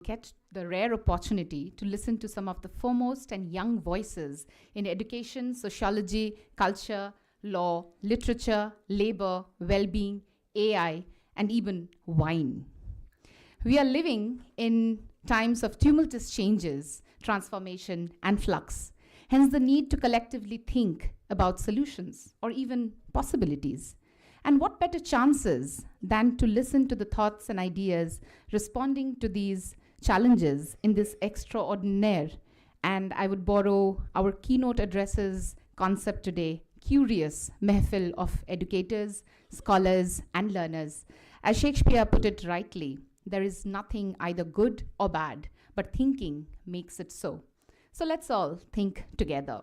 get the rare opportunity to listen to some of the foremost and young voices in education, sociology, culture, law, literature, labor, well-being, AI, and even wine. We are living in times of tumultuous changes, transformation, and flux. Hence the need to collectively think about solutions or even possibilities. And what better chances than to listen to the thoughts and ideas responding to these challenges in this extraordinaire, and I would borrow our keynote addresses concept today, curious mehfil of educators, scholars, and learners. As Shakespeare put it rightly, there is nothing either good or bad, but thinking makes it so. So let's all think together.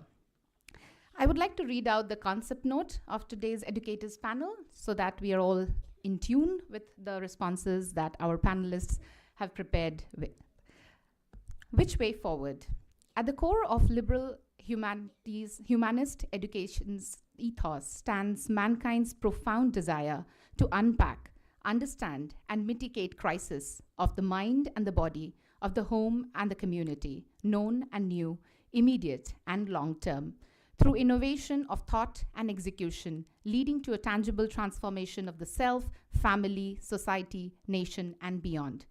I would like to read out the concept note of today's educators panel so that we are all in tune with the responses that our panelists have prepared with. Which way forward? At the core of liberal humanist education's ethos stands mankind's profound desire to unpack, understand, and mitigate crisis of the mind and the body, of the home and the community, known and new, immediate and long-term, through innovation of thought and execution, leading to a tangible transformation of the self, family, society, nation, and beyond.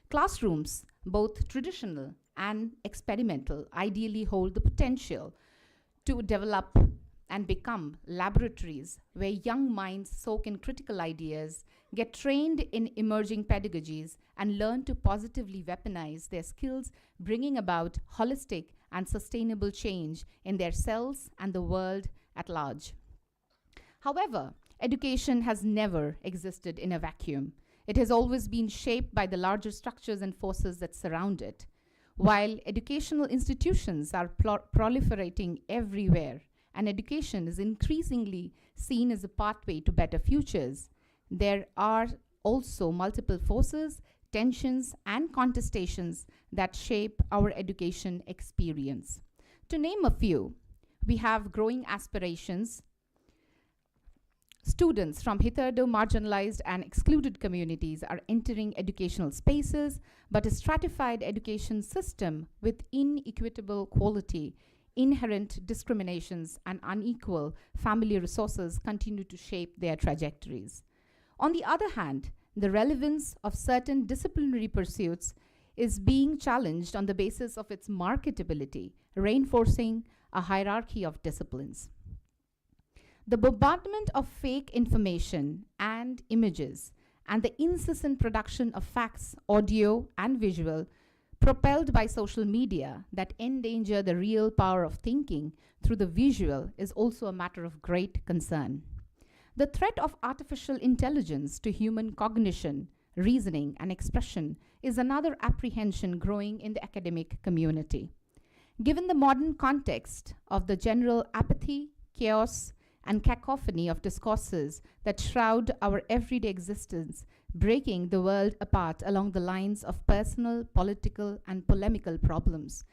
Classrooms, both traditional and experimental, ideally hold the potential to develop and become laboratories where young minds soak in critical ideas, get trained in emerging pedagogies, and learn to positively weaponize their skills, bringing about holistic and sustainable change in their selves and the world at large. However, education has never existed in a vacuum. It has always been shaped by the larger structures and forces that surround it. While educational institutions are proliferating everywhere, and education is increasingly seen as a pathway to better futures, there are also multiple forces, tensions, and contestations that shape our education experience. To name a few, we have growing aspirations. Students from hitherto marginalized and excluded communities are entering educational spaces, but a stratified education system with inequitable quality, inherent discriminations, and unequal family resources continue to shape their trajectories. On the other hand, the relevance of certain disciplinary pursuits is being challenged on the basis of its marketability, reinforcing a hierarchy of disciplines. The bombardment of fake information and images and the incessant production of facts, audio and visual, propelled by social media that endanger the real power of thinking through the visual is also a matter of great concern. The threat of artificial intelligence to human cognition, reasoning, and expression is another apprehension growing in the academic community. Given the modern context of the general apathy, chaos, and cacophony of discourses that shroud our everyday existence, breaking the world apart along the lines of personal, political, and polemical problems,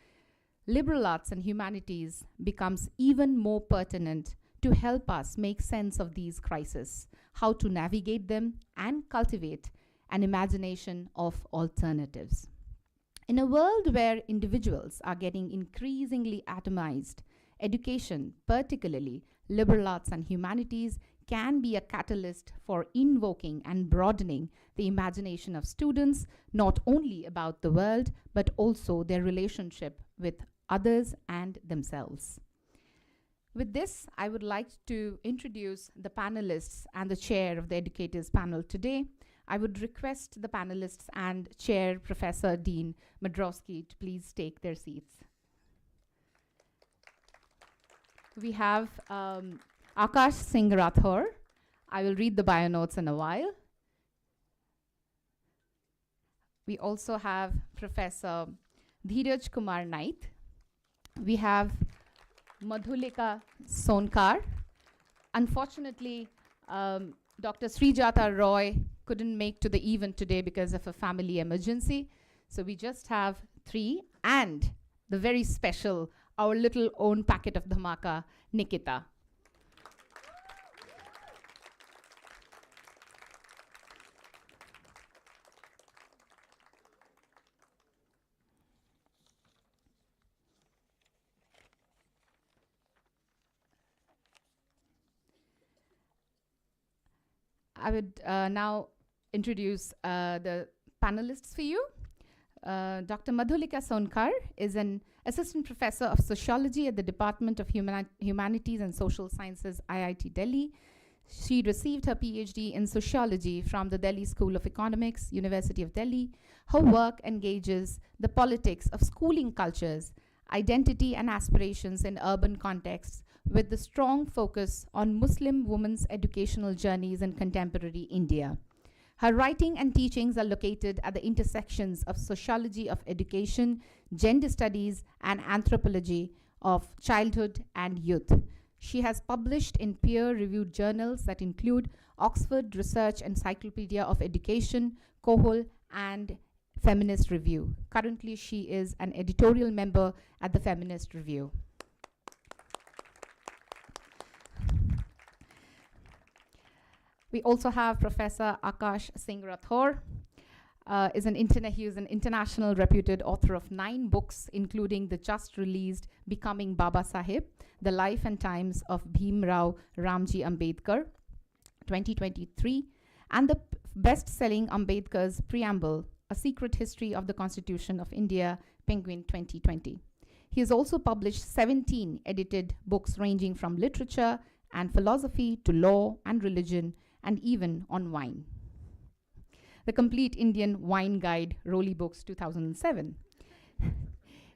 liberal arts and humanities becomes even more pertinent to help us make sense of these crises, how to navigate them, and cultivate an imagination of alternatives. In a world where individuals are getting increasingly atomized, education, particularly liberal arts and humanities, can be a catalyst for invoking and broadening the imagination of students, not only about the world, but also their relationship with others and themselves. With this, I would like to introduce the panelists and the chair of the educators panel today. I would request the panelists and chair, Professor Dean Madrowski, to please take their seats. We have Akash Singh Rathore. I will read the bio notes in a while. We also have Professor Dhiraj Kumar Nite. We have Madhulika Sonar. Unfortunately, Dr. Srijata Roy couldn't make to the event today because of a family emergency. So we just have three, and the very special, our little own packet of dhamaka, Nikita. I would now introduce the panelists for you. Dr. Madhulika Sonar is an assistant professor of sociology at the Department of Humanities and Social Sciences, IIT Delhi. She received her PhD in sociology from the Delhi School of Economics, University of Delhi. Her work engages the politics of schooling cultures, identity and aspirations in urban contexts, with the strong focus on Muslim women's educational journeys in contemporary India. Her writing and teachings are located at the intersections of sociology of education, gender studies, and anthropology of childhood and youth. She has published in peer-reviewed journals that include Oxford Research Encyclopedia of Education, COHOL, and Feminist Review. Currently, she is an editorial member at the Feminist Review. We also have Professor Akash Singh Rathore. He is an international reputed author of 9 books, including the just released Becoming Baba Sahib, The Life and Times of Bhim Rao Ramji Ambedkar, 2023, and the best-selling Ambedkar's Preamble, A Secret History of the Constitution of India, Penguin, 2020. He has also published 17 edited books ranging from literature and philosophy to law and religion, and even on wine. The Complete Indian Wine Guide, Rowley Books, 2007.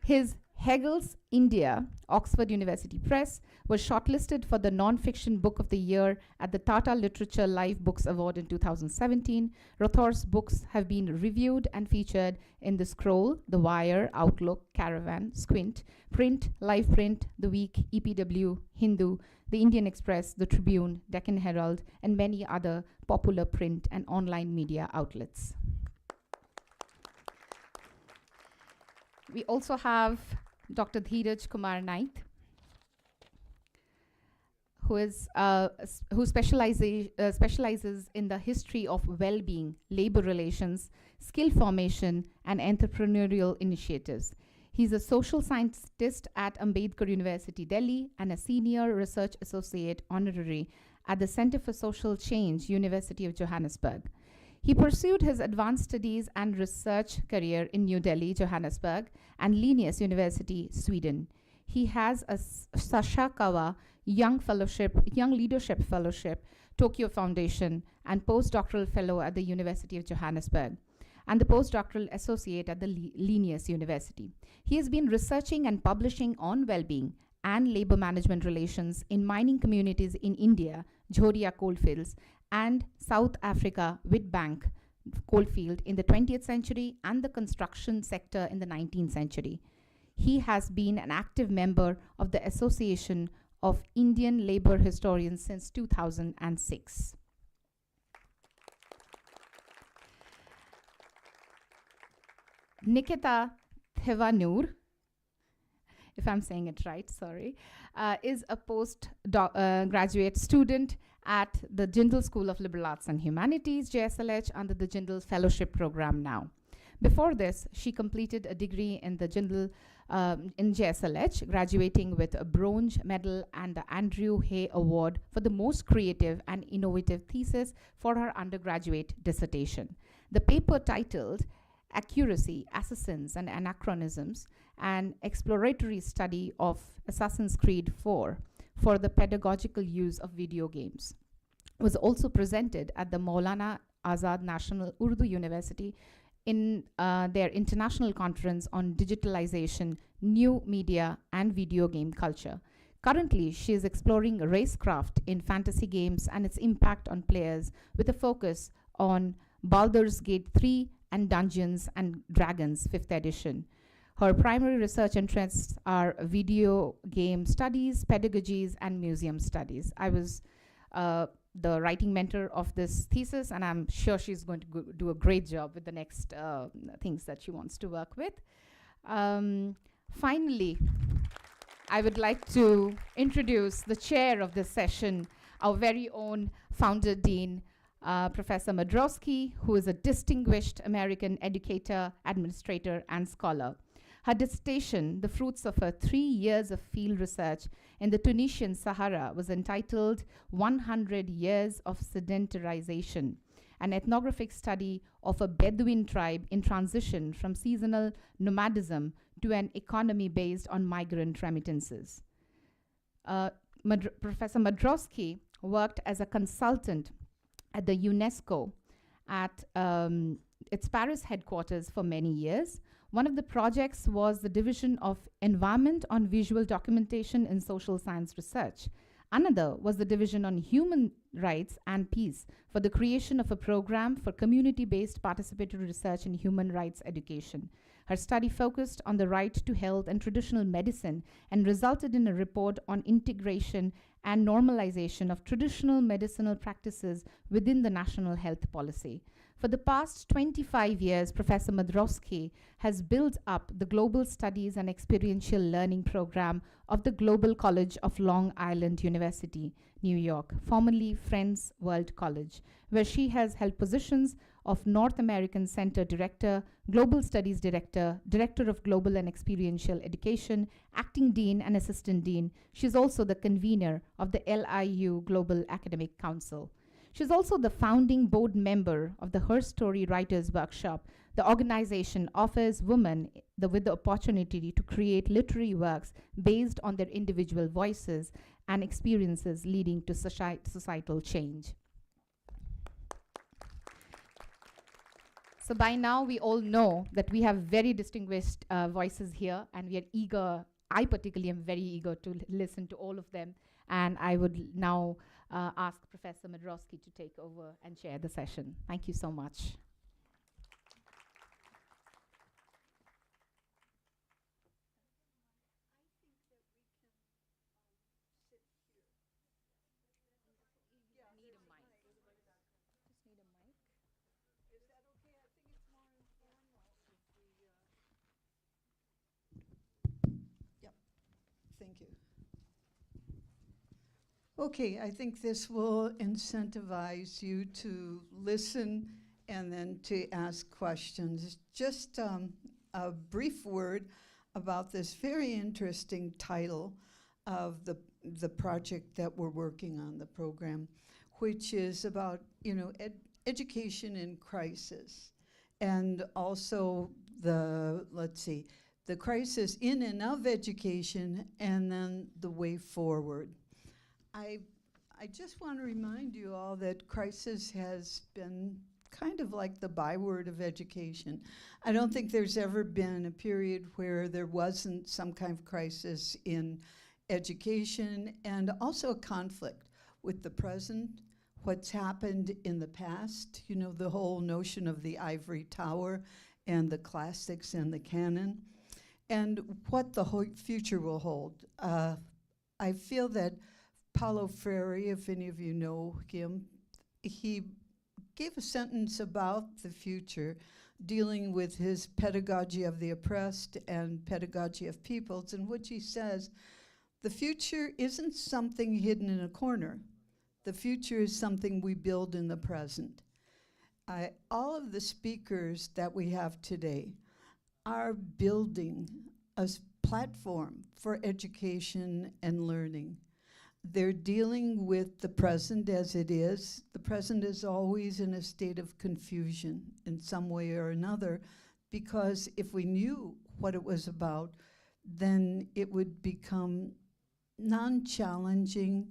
His Hegel's India, Oxford University Press, was shortlisted for the Non-Fiction Book of the Year at the Tata Literature Live Books Award in 2017. Rathore's books have been reviewed and featured in The Scroll, The Wire, Outlook, Caravan, Squint, Print, Live Print, The Week, EPW, Hindu, The Indian Express, The Tribune, Deccan Herald, and many other popular print and online media outlets. We also have Dr. Dhiraj Kumar Nite, who specializes in the history of well-being, labor relations, skill formation, and entrepreneurial initiatives. He's a social scientist at Ambedkar University, Delhi, and a senior research associate honorary at the Center for Social Change, University of Johannesburg. He pursued his advanced studies and research career in New Delhi, Johannesburg, and Linnaeus University, Sweden. He has a Sashakawa Young Leadership Fellowship, Tokyo Foundation, and postdoctoral fellow at the University of Johannesburg, and the postdoctoral associate at the Linnaeus University. He has been researching and publishing on well-being and labor management relations in mining communities in India, Jhoria coalfields, and South Africa, Witbank coalfield in the 20th century and the construction sector in the 19th century. He has been an active member of the Association of Indian Labor Historians since 2006. Nikita Tanur, if I'm saying it right, sorry, is a post-graduate student at the Jindal School of Liberal Arts and Humanities, JSLH, under the Jindal Fellowship Program now. Before this, she completed a degree in the Jindal in JSLH, graduating with a bronze medal and the Andrew Hay Award for the most creative and innovative thesis for her undergraduate dissertation. The paper titled Accuracy, Assassins and Anachronisms, an exploratory study of Assassin's Creed 4 for the pedagogical use of video games, was also presented at the Maulana Azad National Urdu University in their international conference on digitalization, new media, and video game culture. Currently, she is exploring racecraft in fantasy games and its impact on players, with a focus on Baldur's Gate 3 and Dungeons and Dragons 5th edition. Her primary research interests are video game studies, pedagogies, and museum studies. I was the writing mentor of this thesis, and I'm sure she's going to do a great job with the next things that she wants to work with. Finally, I would like to introduce the chair of this session, our very own founder dean, Professor Madrowski, who is a distinguished American educator, administrator, and scholar. Her dissertation, the fruits of her 3 years of field research in the Tunisian Sahara, was entitled 100 Years of Sedentarization, an ethnographic study of a Bedouin tribe in transition from seasonal nomadism to an economy based on migrant remittances. Professor Madrowski worked as a consultant at the UNESCO at its Paris headquarters for many years. One of the projects was the division of Environment on Visual Documentation in Social Science Research. Another was the division on Human Rights and Peace for the creation of a program for community-based participatory research in human rights education. Her study focused on the right to health and traditional medicine and resulted in a report on integration and normalization of traditional medicinal practices within the national health policy. For the past 25 years, Professor Madrowski has built up the Global Studies and Experiential Learning Program of the Global College of Long Island University, New York, formerly Friends World College, where she has held positions of North American Center Director, Global Studies Director, Director of Global and Experiential Education, Acting Dean and Assistant Dean. She's also the convener of the LIU Global Academic Council. She's also the founding board member of the Her Story Writers Workshop. The organization offers women with the opportunity to create literary works based on their individual voices and experiences leading to societal change. So by now, we all know that we have very distinguished voices here, and we are eager, I particularly am very eager to listen to all of them. And I would now ask Professor Madrowski to take over and share the session. Thank you so much. Thank you. Okay, I think this will incentivize you to listen and then to ask questions. Just a brief word about this very interesting title of the project that we're working on, the program, which is about, education in crisis, and also the crisis in and of education, and then the way forward. I just want to remind you all that crisis has been kind of like the byword of education. I don't think there's ever been a period where there wasn't some kind of crisis in education, and also a conflict with the present, what's happened in the past, the whole notion of the ivory tower and the classics and the canon, and what the whole future will hold. I feel that Paulo Freire, if any of you know him, he gave a sentence about the future dealing with his pedagogy of the oppressed and pedagogy of peoples, in which he says, the future isn't something hidden in a corner. The future is something we build in the present. All of the speakers that we have today are building a platform for education and learning. They're dealing with the present as it is. The present is always in a state of confusion in some way or another, because if we knew what it was about, then it would become non-challenging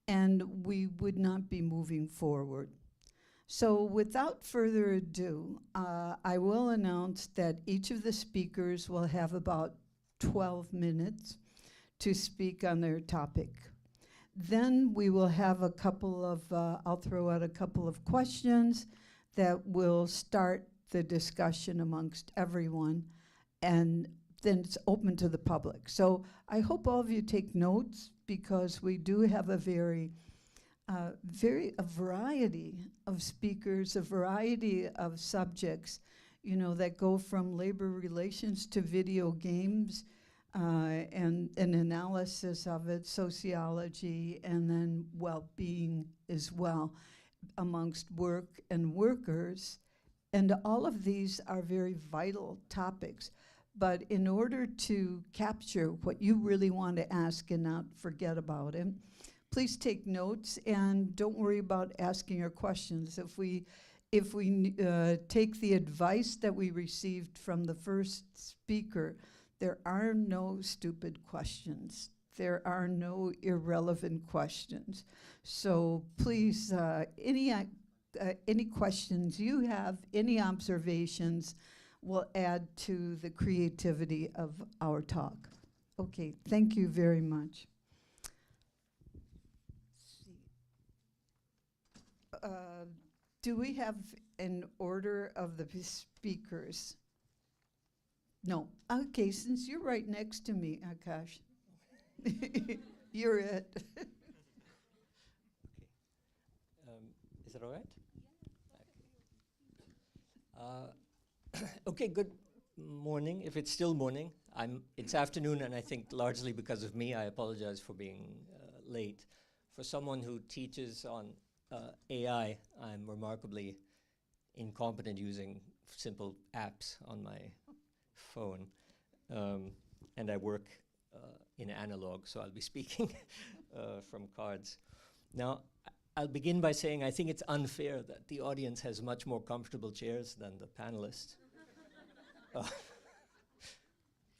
and we would not be moving forward. So without further ado, I will announce that each of the speakers will have about 12 minutes to speak on their topic. Then we will have a couple of, I'll throw out a couple of questions that will start the discussion amongst everyone, and then it's open to the public. So I hope all of you take notes, because we do have a a variety of speakers, a variety of subjects, that go from labor relations to video games, and an analysis of it, sociology, and then well-being as well amongst work and workers. And all of these are very vital topics. But in order to capture what you really want to ask and not forget about it, please take notes and don't worry about asking your questions. If we take the advice that we received from the first speaker, there are no stupid questions. There are no irrelevant questions. So please, any questions you have, any observations, will add to the creativity of our talk. Okay, thank you very much. Do we have an order of the speakers? No. Okay, since you're right next to me, Akash. You're it. Is that all right? Okay, good morning. If it's still morning, it's afternoon, and I think largely because of me, I apologize for being late. For someone who teaches on AI, I'm remarkably incompetent using simple apps on my phone, and I work in analog, so I'll be speaking from cards. Now, I'll begin by saying I think it's unfair that the audience has much more comfortable chairs than the panelists.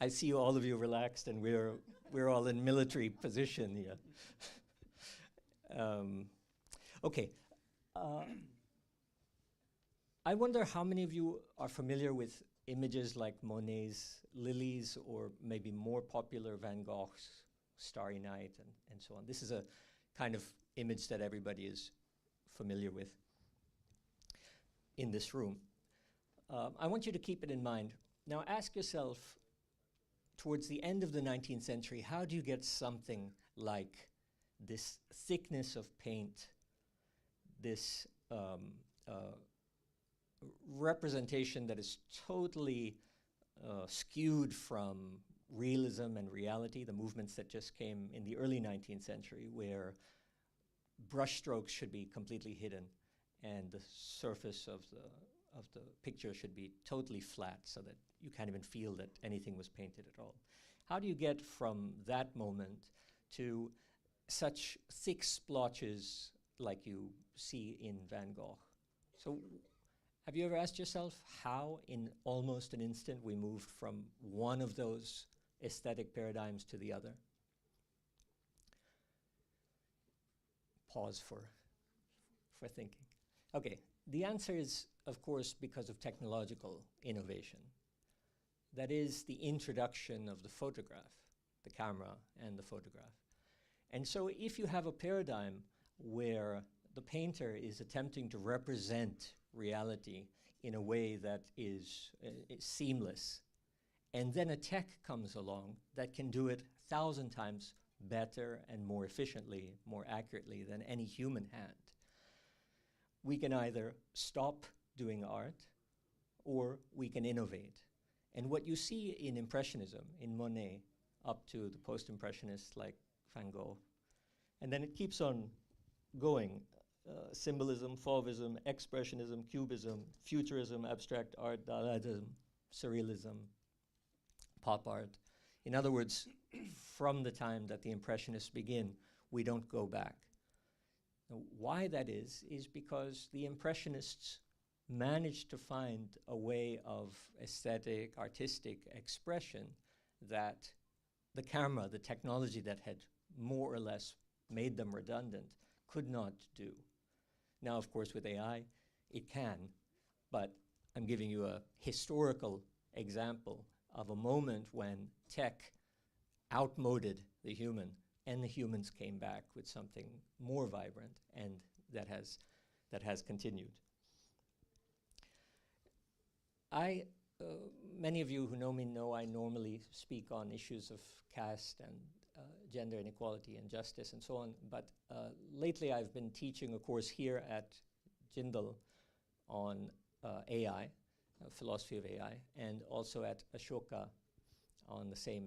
I see all of you relaxed, and we're all in military position here. Okay. I wonder how many of you are familiar with images like Monet's Lilies, or maybe more popular Van Gogh's Starry Night, and so on. This is a kind of image that everybody is familiar with in this room. I want you to keep it in mind. Now ask yourself, towards the end of the 19th century, how do you get something like this thickness of paint, this representation that is totally skewed from realism and reality, the movements that just came in the early 19th century, where brushstrokes should be completely hidden and the surface of the picture should be totally flat so that you can't even feel that anything was painted at all. How do you get from that moment to such thick splotches like you see in Van Gogh? So have you ever asked yourself how in almost an instant we moved from one of those aesthetic paradigms to the other? Pause for thinking. Okay, the answer is, of course, because of technological innovation. That is the introduction of the photograph, the camera and the photograph. And so if you have a paradigm where the painter is attempting to represent reality in a way that is seamless, and then a tech comes along that can do it 1,000 times better and more efficiently, more accurately than any human hand, we can either stop doing art or we can innovate. And what you see in Impressionism, in Monet, up to the post-Impressionists like Van Gogh, and then it keeps on going, symbolism, Fauvism, Expressionism, Cubism, Futurism, abstract art, Dadaism, Surrealism, pop art. In other words, from the time that the Impressionists begin, we don't go back. Now, why that is because the Impressionists managed to find a way of aesthetic, artistic expression that the camera, the technology that had more or less made them redundant, could not do. Now, of course, with AI, it can, but I'm giving you a historical example of a moment when tech outmoded the human, and the humans came back with something more vibrant, and that has continued. Many of you who know me know I normally speak on issues of caste and gender inequality and justice and so on, but lately I've been teaching a course here at Jindal on AI, philosophy of AI, and also at Ashoka on the same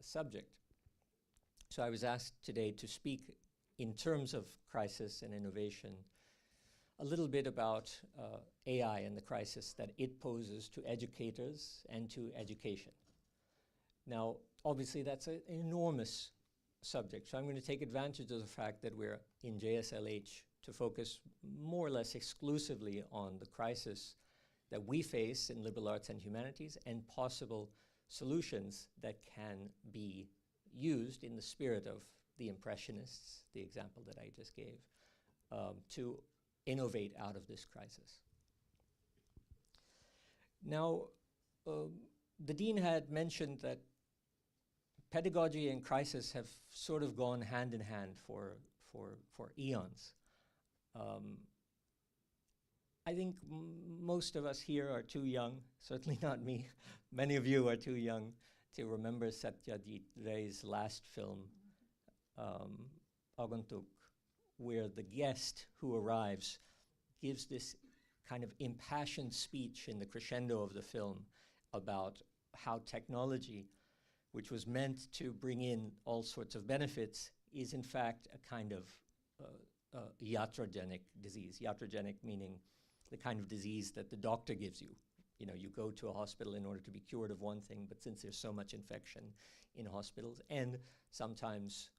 subject. So I was asked today to speak in terms of crisis and innovation a little bit about AI and the crisis that it poses to educators and to education. Now, obviously, that's an enormous subject, so I'm going to take advantage of the fact that we're in JSLH to focus more or less exclusively on the crisis that we face in liberal arts and humanities and possible solutions that can be used in the spirit of the Impressionists, the example that I just gave, to innovate out of this crisis. Now, the Dean had mentioned that pedagogy and crisis have sort of gone hand in hand for eons. I think most of us here are too young, certainly not me. Many of you are too young to remember Satyajit Ray's last film, Agantuk, where the guest who arrives gives this kind of impassioned speech in the crescendo of the film about how technology, which was meant to bring in all sorts of benefits, is in fact a kind of iatrogenic disease. Iatrogenic meaning the kind of disease that the doctor gives you. You know, you go to a hospital in order to be cured of one thing, but since there's so much infection in hospitals and sometimes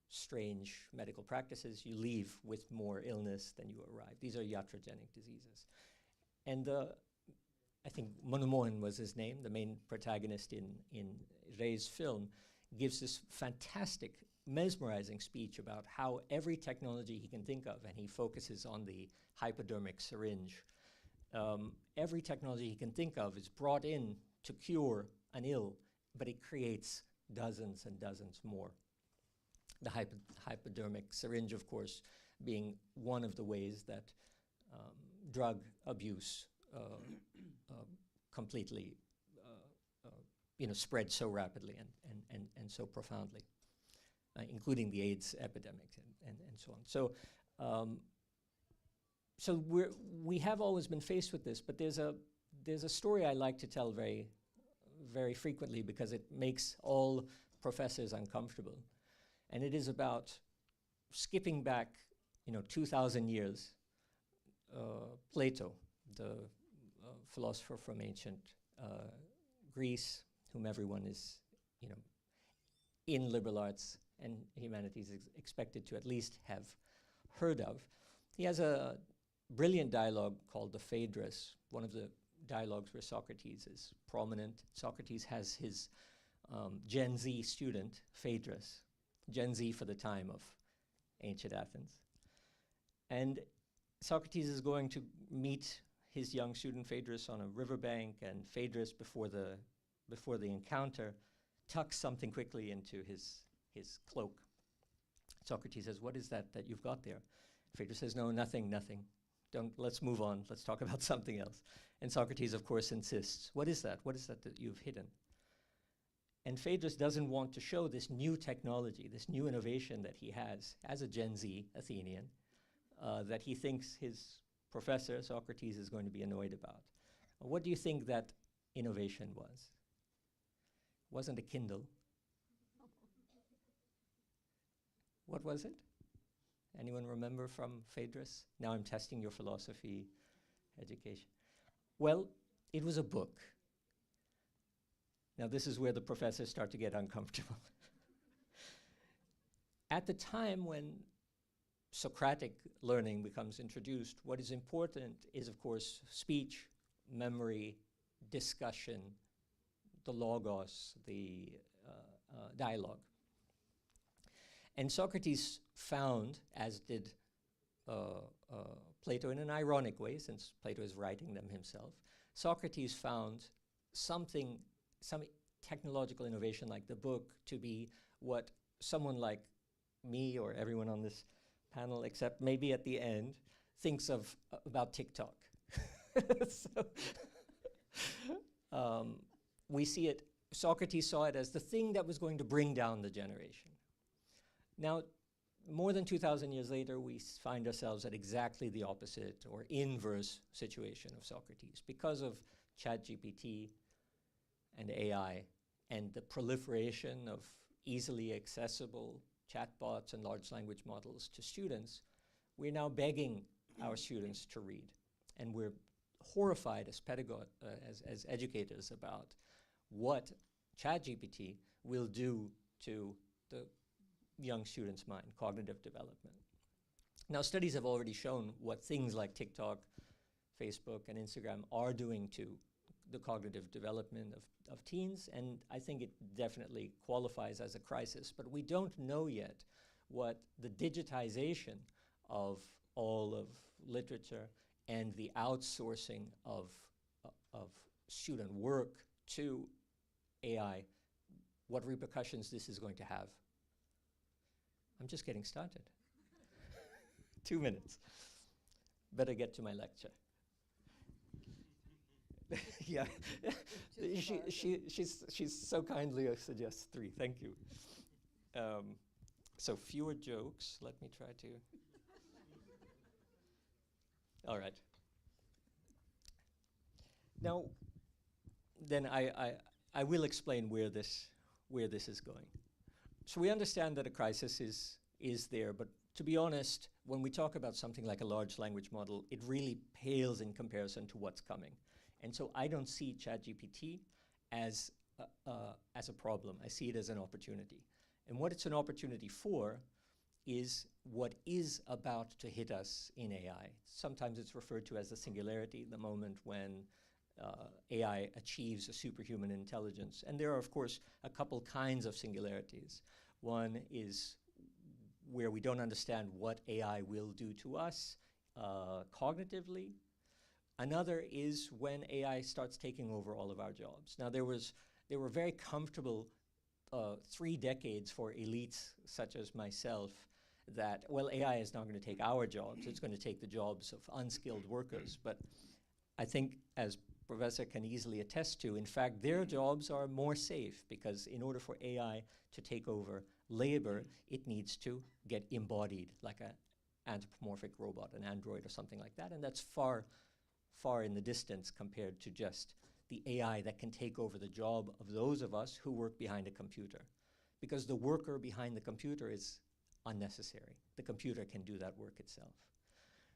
strange medical practices, you leave with more illness than you arrived. These are iatrogenic diseases. And I think Monomohan was his name, the main protagonist in Ray's film, gives this fantastic, mesmerizing speech about how every technology he can think of, and he focuses on the hypodermic syringe, every technology he can think of is brought in to cure an ill, but it creates dozens and dozens more. The hypodermic syringe, of course, being one of the ways that drug abuse completely spread so rapidly and so profoundly, including the AIDS epidemic and so on. So we have always been faced with this, but there's a story I like to tell very, very frequently because it makes all professors uncomfortable. And it is about skipping back, 2,000 years. Plato, the philosopher from ancient Greece, whom everyone is, in liberal arts and humanities expected to at least have heard of. He has a brilliant dialogue called the Phaedrus, one of the dialogues where Socrates is prominent. Socrates has his Gen Z student, Phaedrus, Gen Z for the time of ancient Athens. And Socrates is going to meet his young student Phaedrus on a riverbank, and Phaedrus, before the encounter, tucks something quickly into his cloak. Socrates says, "What is that you've got there?" Phaedrus says, "No, nothing. Let's move on. Let's talk about something else." And Socrates, of course, insists, "What is that? What is that you've hidden?" And Phaedrus doesn't want to show this new technology, this new innovation that he has as a Gen Z Athenian, that he thinks his professor, Socrates, is going to be annoyed about. What do you think that innovation was? It wasn't a Kindle. What was it? Anyone remember from Phaedrus? Now I'm testing your philosophy education. Well, it was a book. Now this is where the professors start to get uncomfortable. At the time when Socratic learning becomes introduced, what is important is, of course, speech, memory, discussion, the logos, the dialogue. And Socrates found, as did Plato in an ironic way, since Plato is writing them himself, Socrates found some technological innovation like the book to be what someone like me or everyone on this panel, except maybe at the end, thinks of about TikTok. We see it, Socrates saw it as the thing that was going to bring down the generation. Now, more than 2,000 years later, we find ourselves at exactly the opposite or inverse situation of Socrates because of ChatGPT and AI and the proliferation of easily accessible chatbots and large language models to students. We're now begging our students to read, and we're horrified as educators about what ChatGPT will do to the young student's mind, cognitive development. Now, studies have already shown what things like TikTok, Facebook, and Instagram are doing to the cognitive development of teens, and I think it definitely qualifies as a crisis. But we don't know yet what the digitization of all of literature and the outsourcing of student work to AI, what repercussions this is going to have. I'm just getting started. 2 minutes. Better get to my lecture. Yeah, she's so kindly suggests 3. Thank you. So fewer jokes. Let me try to. All right. Now, then I will explain where this is going. So we understand that a crisis is there, but to be honest, when we talk about something like a large language model, it really pales in comparison to what's coming. And so I don't see ChatGPT as a problem. I see it as an opportunity. And what it's an opportunity for is what is about to hit us in AI. Sometimes it's referred to as the singularity, the moment when AI achieves a superhuman intelligence. And there are, of course, a couple kinds of singularities. One is where we don't understand what AI will do to us cognitively. Another is when AI starts taking over all of our jobs. Now, there were very comfortable 3 decades for elites such as myself that, well, AI is not going to take our jobs. It's going to take the jobs of unskilled workers. But I think, as Professor can easily attest to, in fact, their jobs are more safe because in order for AI to take over labor, it needs to get embodied like an anthropomorphic robot, an android or something like that. And that's far in the distance compared to just the AI that can take over the job of those of us who work behind a computer. Because the worker behind the computer is unnecessary. The computer can do that work itself.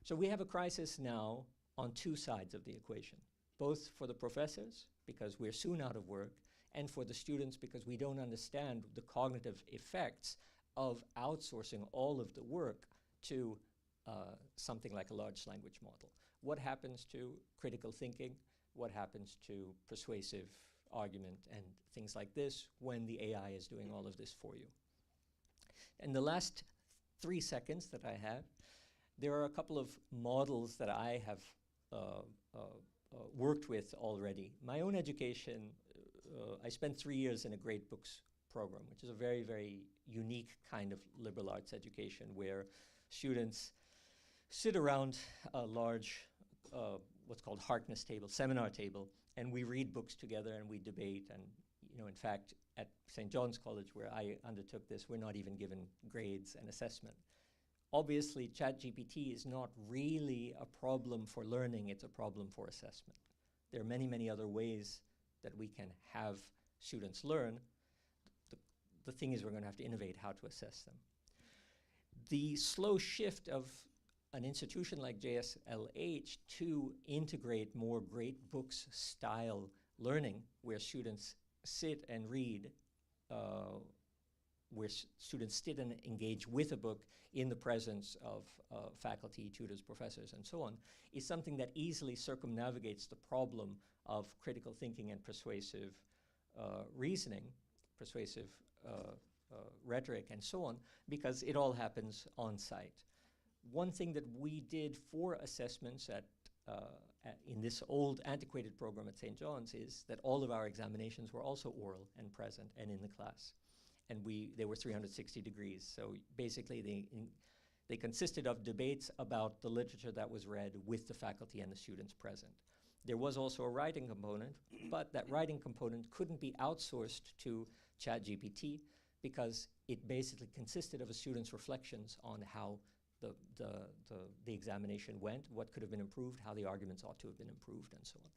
So we have a crisis now on 2 sides of the equation, both for the professors, because we're soon out of work, and for the students, because we don't understand the cognitive effects of outsourcing all of the work to something like a large language model. What happens to critical thinking? What happens to persuasive argument and things like this when the AI is doing all of this for you? In the last 3 seconds that I have, there are a couple of models that I have worked with already. My own education, I spent 3 years in a Great Books program, which is a very, very unique kind of liberal arts education where students sit around a large, what's called Harkness table, seminar table, and we read books together and we debate. And, in fact, at St. John's College, where I undertook this, we're not even given grades and assessment. Obviously, ChatGPT is not really a problem for learning, it's a problem for assessment. There are many, many other ways that we can have students learn. The thing is, we're going to have to innovate how to assess them. The slow shift of an institution like JSLH to integrate more great books style learning, where students sit and read, where students sit and engage with a book in the presence of faculty, tutors, professors, and so on, is something that easily circumnavigates the problem of critical thinking and persuasive reasoning, persuasive rhetoric, and so on, because it all happens on site. One thing that we did for assessments in this old antiquated program at St. John's is that all of our examinations were also oral and present and in the class. And they were 360 degrees. So basically they consisted of debates about the literature that was read with the faculty and the students present. There was also a writing component, but that writing component couldn't be outsourced to ChatGPT because it basically consisted of a student's reflections on how the examination went, what could have been improved, how the arguments ought to have been improved, and so on.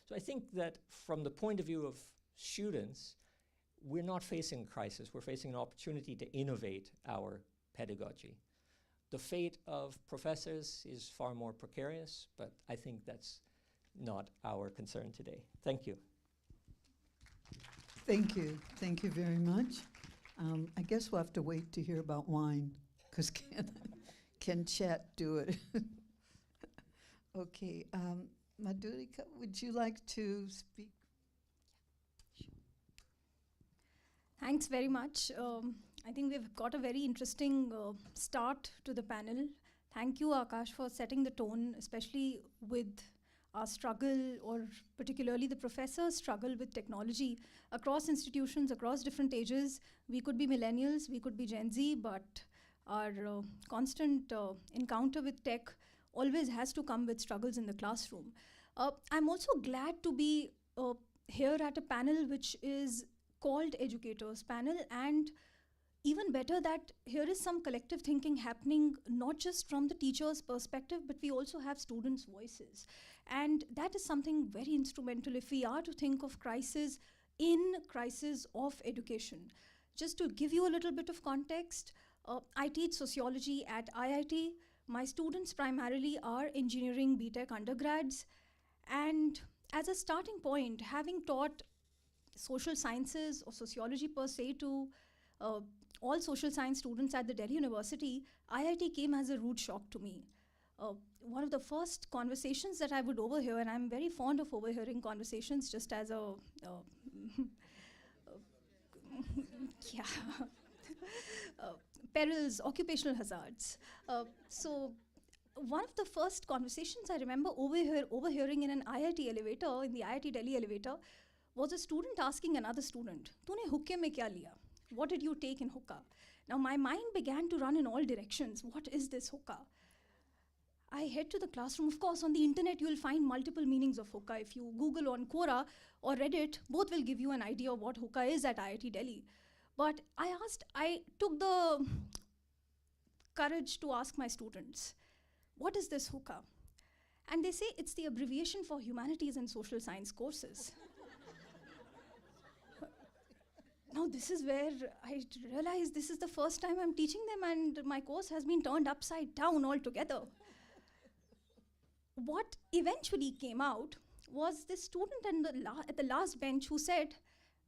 So I think that from the point of view of students, we're not facing a crisis, we're facing an opportunity to innovate our pedagogy. The fate of professors is far more precarious, but I think that's not our concern today. Thank you. Thank you. Thank you very much. I guess we'll have to wait to hear about wine, because can chat do it? Okay. Madhulika, would you like to speak? Thanks very much. I think we've got a very interesting start to the panel. Thank you, Akash, for setting the tone, especially with our struggle, or particularly the professor's struggle with technology across institutions, across different ages. We could be millennials, we could be Gen Z, but our constant encounter with tech always has to come with struggles in the classroom. I'm also glad to be here at a panel which is called Educators Panel, and even better that here is some collective thinking happening, not just from the teacher's perspective, but we also have students' voices. And that is something very instrumental if we are to think of crisis in crisis of education. Just to give you a little bit of context, I teach sociology at IIT. My students primarily are engineering BTech undergrads. And as a starting point, having taught social sciences or sociology per se to all social science students at the Delhi University, IIT came as a rude shock to me. One of the first conversations that I would overhear, and I'm very fond of overhearing conversations just as a, yeah, perils, occupational hazards. So one of the first conversations I remember overhearing in an IIT elevator, in the IIT Delhi elevator, was a student asking another student, "Tune hookah mein kya liya? What did you take in hookah?" Now my mind began to run in all directions. What is this hookah? I head to the classroom. Of course, on the internet, you will find multiple meanings of hookah. If you Google on Quora or Reddit, both will give you an idea of what hookah is at IIT Delhi. But I took the courage to ask my students, what is this hookah? And they say it's the abbreviation for humanities and social science courses. Now this is where I realized this is the first time I'm teaching them, and my course has been turned upside down altogether. What eventually came out was this student at the last bench who said,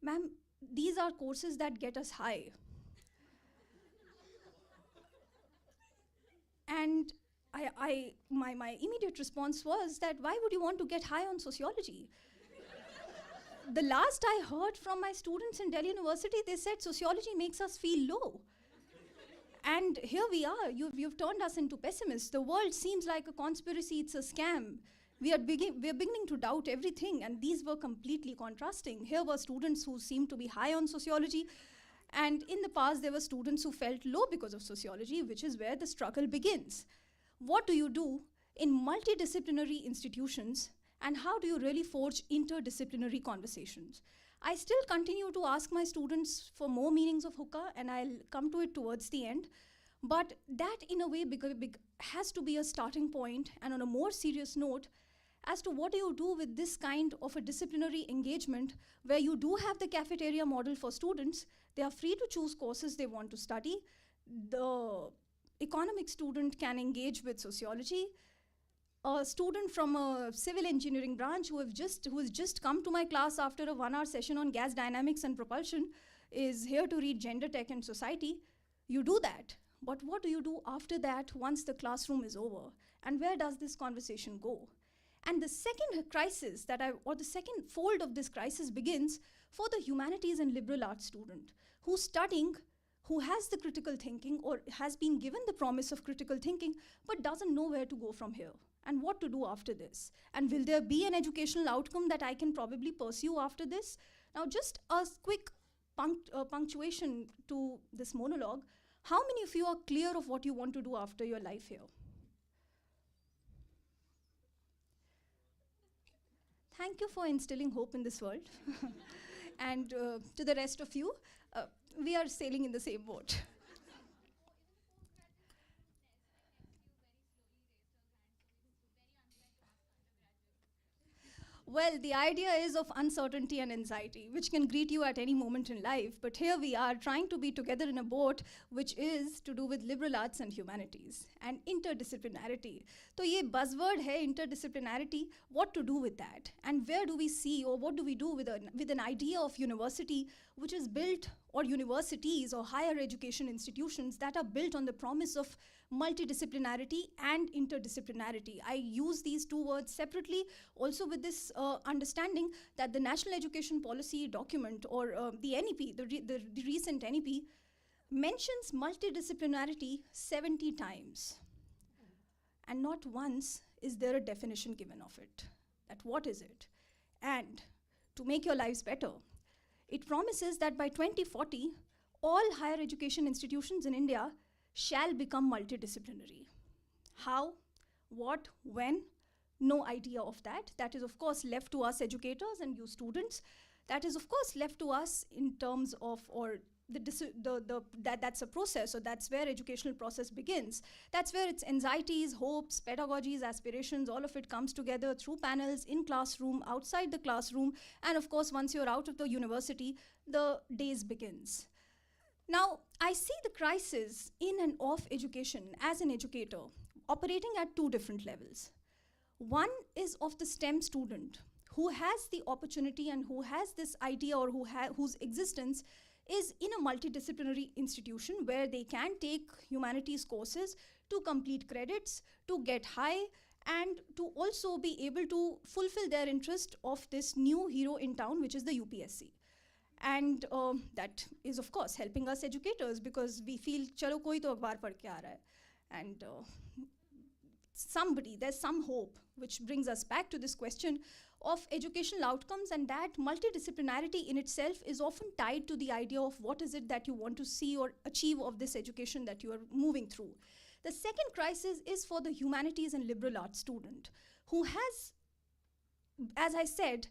"Ma'am, these are courses that get us high." And my immediate response was that, why would you want to get high on sociology? The last I heard from my students in Delhi University, they said sociology makes us feel low. And here we are, you've turned us into pessimists. The world seems like a conspiracy, it's a scam. We're beginning to doubt everything, and these were completely contrasting. Here were students who seemed to be high on sociology, and in the past there were students who felt low because of sociology, which is where the struggle begins. What do you do in multidisciplinary institutions, and how do you really forge interdisciplinary conversations? I still continue to ask my students for more meanings of hookah, and I'll come to it towards the end. But that, in a way, has to be a starting point, and on a more serious note, as to what do you do with this kind of a disciplinary engagement where you do have the cafeteria model for students. They are free to choose courses they want to study. The economic student can engage with sociology. A student from a civil engineering branch who has just come to my class after a 1-hour session on gas dynamics and propulsion is here to read gender, tech, and society. You do that. But what do you do after that once the classroom is over? And where does this conversation go? And the second crisis or the second fold of this crisis begins for the humanities and liberal arts student who's studying, who has the critical thinking or has been given the promise of critical thinking, but doesn't know where to go from here and what to do after this. And will there be an educational outcome that I can probably pursue after this? Now, just a quick punctuation to this monologue. How many of you are clear of what you want to do after your life here? Thank you for instilling hope in this world. And to the rest of you, we are sailing in the same boat. Well, the idea is of uncertainty and anxiety, which can greet you at any moment in life. But here we are trying to be together in a boat, which is to do with liberal arts and humanities and interdisciplinarity. So ye buzzword hai, interdisciplinarity, what to do with that? And where do we see, or what do we do with an idea of university which is built, or universities or higher education institutions that are built on the promise of multidisciplinarity and interdisciplinarity. I use these two words separately, also with this understanding that the National Education Policy document, or the NEP, the recent NEP, mentions multidisciplinarity 70 times. And not once is there a definition given of it. That what is it? And to make your lives better, it promises that by 2040, all higher education institutions in India shall become multidisciplinary. How, what, when? No idea of that. That is, of course, left to us educators and you students. That is, of course, left to us in terms of, or that's a process, so that's where educational process begins. That's where its anxieties, hopes, pedagogies, aspirations, all of it comes together through panels, in classroom, outside the classroom, and of course, once you're out of the university, the days begins. Now, I see the crisis in and of education as an educator operating at two different levels. One is of the STEM student who has the opportunity and who has this idea, or whose existence is in a multidisciplinary institution where they can take humanities courses to complete credits, to get high, and to also be able to fulfill their interest of this new hero in town, which is the UPSC. And that is, of course, helping us educators, because we feel, chalo koi to akhbar padh ke aa raha hai. And there's some hope, which brings us back to this question of educational outcomes, and that multidisciplinarity in itself is often tied to the idea of what is it that you want to see or achieve of this education that you are moving through. The second crisis is for the humanities and liberal arts student, who has, as I said,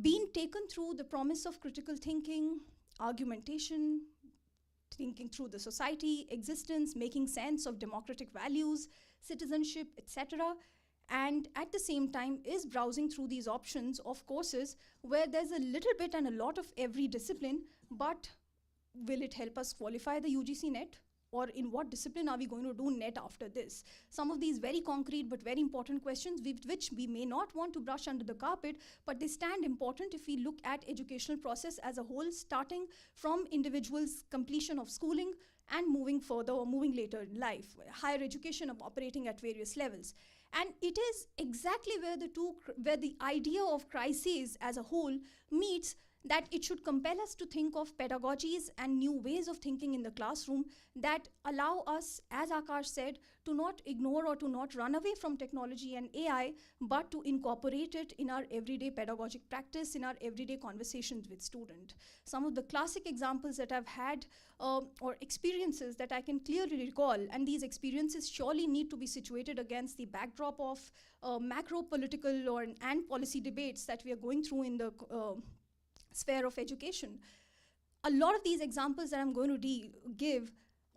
been taken through the promise of critical thinking, argumentation, thinking through the society, existence, making sense of democratic values, citizenship, etc., and at the same time is browsing through these options of courses where there's a little bit and a lot of every discipline, but will it help us qualify the UGC NET? Or in what discipline are we going to do NET after this? Some of these very concrete but very important questions which we may not want to brush under the carpet, but they stand important if we look at educational process as a whole, starting from individuals' completion of schooling and moving further or moving later in life, higher education of operating at various levels. And it is exactly where the idea of crises as a whole meets, that it should compel us to think of pedagogies and new ways of thinking in the classroom that allow us, as Akash said, to not ignore or to not run away from technology and AI, but to incorporate it in our everyday pedagogic practice, in our everyday conversations with students. Some of the classic examples that I've had or experiences that I can clearly recall, and these experiences surely need to be situated against the backdrop of macro political and policy debates that we are going through in the sphere of education. A lot of these examples that I'm going to give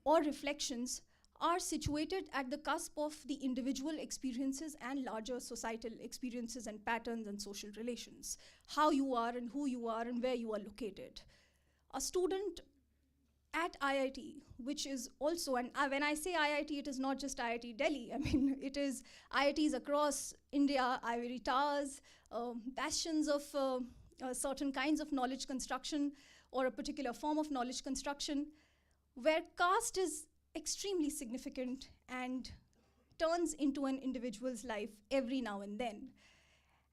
or reflections are situated at the cusp of the individual experiences and larger societal experiences and patterns and social relations. How you are and who you are and where you are located. A student at IIT, which is also, and when I say IIT, it is not just IIT Delhi. I mean, it is IITs across India, ivory towers, bastions of certain kinds of knowledge construction or a particular form of knowledge construction, where caste is extremely significant and turns into an individual's life every now and then.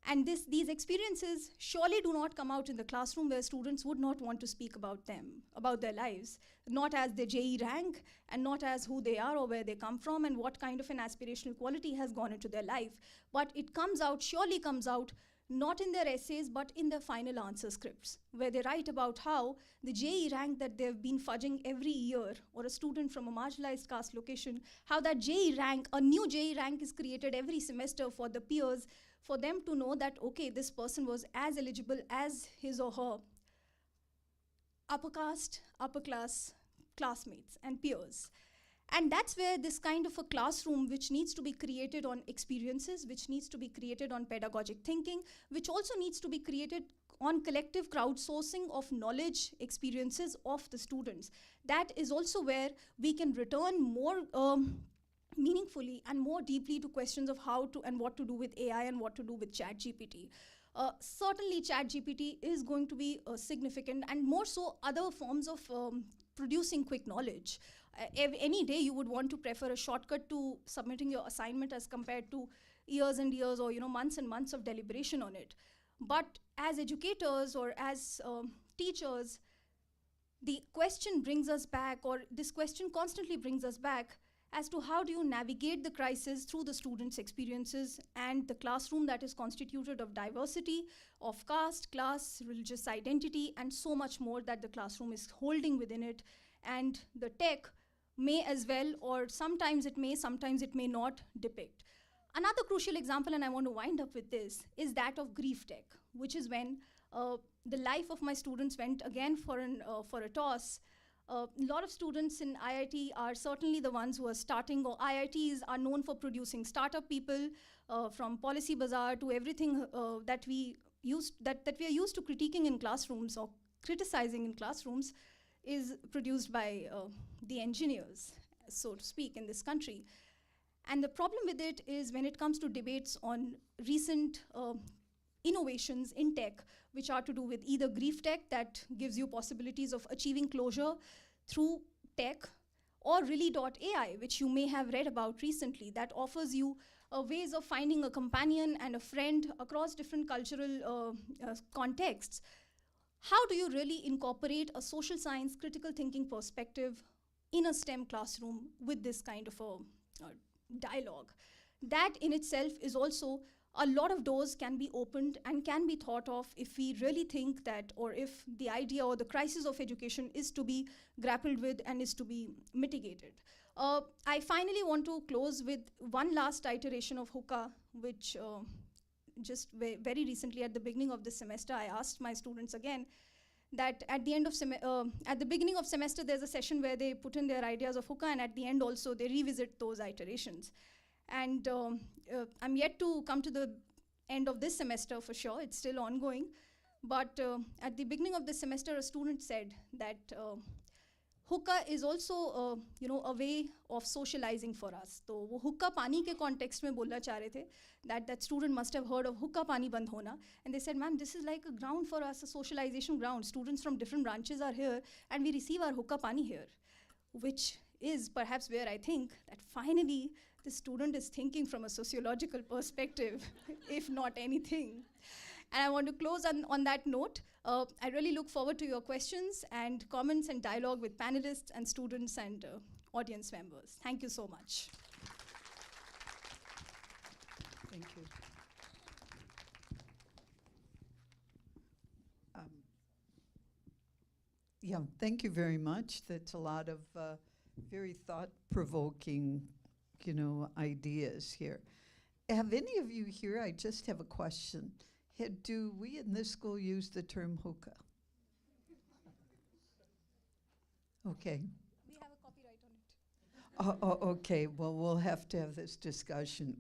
And these experiences surely do not come out in the classroom, where students would not want to speak about them, about their lives, not as their JE rank and not as who they are or where they come from and what kind of an aspirational quality has gone into their life. But it comes out, surely comes out, not in their essays, but in their final answer scripts, where they write about how the JE rank that they've been fudging every year, or a student from a marginalized caste location, how that JE rank, a new JE rank is created every semester for the peers, for them to know that, okay, this person was as eligible as his or her upper caste, upper class classmates and peers. And that's where this kind of a classroom, which needs to be created on experiences, which needs to be created on pedagogic thinking, which also needs to be created on collective crowdsourcing of knowledge experiences of the students. That is also where we can return more meaningfully and more deeply to questions of how to and what to do with AI and what to do with ChatGPT. Certainly ChatGPT is going to be significant, and more so other forms of producing quick knowledge. Any day you would want to prefer a shortcut to submitting your assignment as compared to years and years or months and months of deliberation on it. But as educators or as teachers, the question brings us back, or this question constantly brings us back, as to how do you navigate the crisis through the students' experiences and the classroom that is constituted of diversity, of caste, class, religious identity, and so much more that the classroom is holding within it. And the tech may as well, or sometimes it may not depict. Another crucial example, and I want to wind up with this, is that of grief tech, which is when the life of my students went again for a toss. A lot of students in IIT are certainly the ones who are starting, or IITs are known for producing startup people, from Policy Bazaar to everything that we are used to critiquing in classrooms or criticizing in classrooms is produced by the engineers, so to speak, in this country. And the problem with it is when it comes to debates on recent innovations in tech, which are to do with either grief tech that gives you possibilities of achieving closure through tech, or really.ai, which you may have read about recently, that offers you ways of finding a companion and a friend across different cultural contexts. How do you really incorporate a social science critical thinking perspective in a STEM classroom with this kind of a dialogue? That in itself is also, a lot of doors can be opened and can be thought of if we really think that, or if the idea or the crisis of education is to be grappled with and is to be mitigated. I finally want to close with one last iteration of hookah, which just very recently at the beginning of this semester, I asked my students again that at the end of at the beginning of semester, there's a session where they put in their ideas of hookah, and at the end also they revisit those iterations. And I'm yet to come to the end of this semester for sure, it's still ongoing. But at the beginning of this semester, a student said that hookah is also a way of socializing for us. तो वो hookah पानी के context में बोलना चाह रहे थे that student must have heard of hookah पानी बंद होना, and they said, ma'am, this is like a ground for us, a socialization ground. Students from different branches are here and we receive our hookah पानी here, which is perhaps where I think that finally the student is thinking from a sociological perspective, if not anything. And I want to close on that note. I really look forward to your questions and comments and dialogue with panelists and students and audience members. Thank you so much. Thank you. Yeah, thank you very much. That's a lot of very thought-provoking, ideas here. Have any of you here, I just have a question. Do we in this school use the term hookah? Okay. We have a copyright on it. Oh, okay, well, we'll have to have this discussion.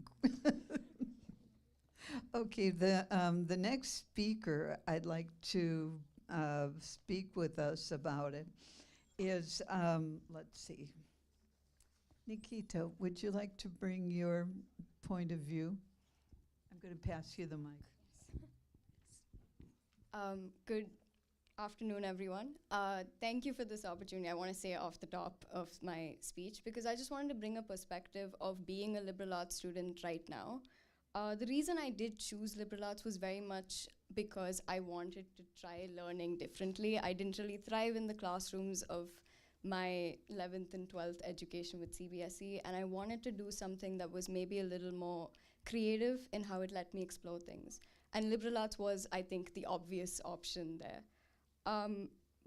Okay, the next speaker I'd like to speak with us about it is, let's see. Nikita, would you like to bring your point of view? I'm going to pass you the mic. Good afternoon, everyone. Thank you for this opportunity. I want to say off the top of my speech, because I just wanted to bring a perspective of being a liberal arts student right now. The reason I did choose liberal arts was very much because I wanted to try learning differently. I didn't really thrive in the classrooms of my 11th and 12th education with CBSE, and I wanted to do something that was maybe a little more creative in how it let me explore things. And liberal arts was, I think, the obvious option there.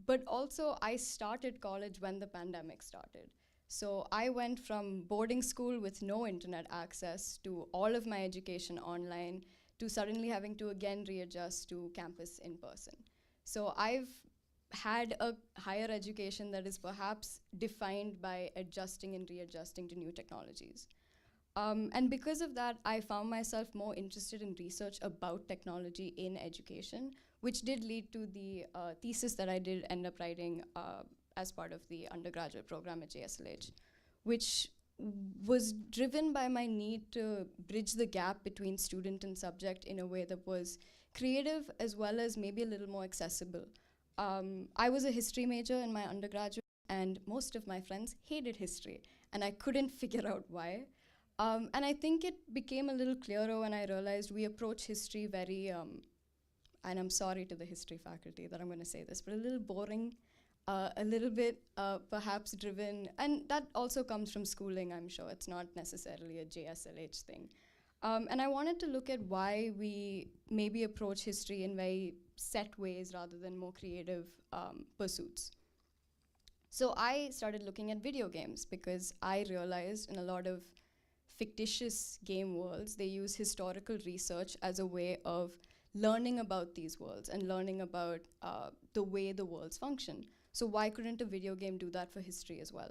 But also, I started college when the pandemic started. So I went from boarding school with no internet access to all of my education online to suddenly having to again readjust to campus in person. So I've had a higher education that is perhaps defined by adjusting and readjusting to new technologies. And because of that, I found myself more interested in research about technology in education, which did lead to the thesis that I did end up writing as part of the undergraduate program at JSLH, which was driven by my need to bridge the gap between student and subject in a way that was creative as well as maybe a little more accessible. I was a history major in my undergraduate, and most of my friends hated history, and I couldn't figure out why. And I think it became a little clearer when I realized we approach history very, and I'm sorry to the history faculty that I'm going to say this, but a little boring, a little bit perhaps driven, and that also comes from schooling, I'm sure. It's not necessarily a JSLH thing. And I wanted to look at why we maybe approach history in very set ways rather than more creative pursuits. So I started looking at video games because I realized in a lot of fictitious game worlds, they use historical research as a way of learning about these worlds and learning about the way the worlds function. So why couldn't a video game do that for history as well?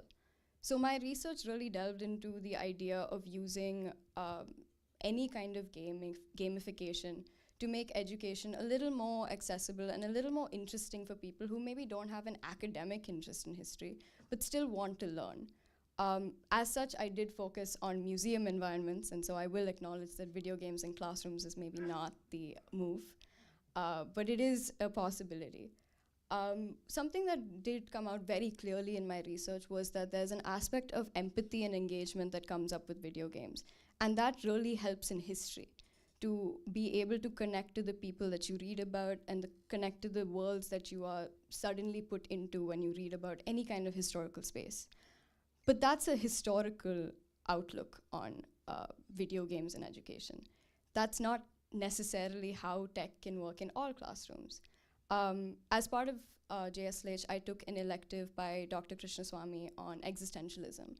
So my research really delved into the idea of using any kind of gamification to make education a little more accessible and a little more interesting for people who maybe don't have an academic interest in history, but still want to learn. As such, I did focus on museum environments, and so I will acknowledge that video games in classrooms is maybe not the move, but it is a possibility. Something that did come out very clearly in my research was that there's an aspect of empathy and engagement that comes up with video games, and that really helps in history, to be able to connect to the people that you read about and connect to the worlds that you are suddenly put into when you read about any kind of historical space. But that's a historical outlook on video games and education. That's not necessarily how tech can work in all classrooms. As part of JSLH, I took an elective by Dr. Krishnaswamy on existentialism.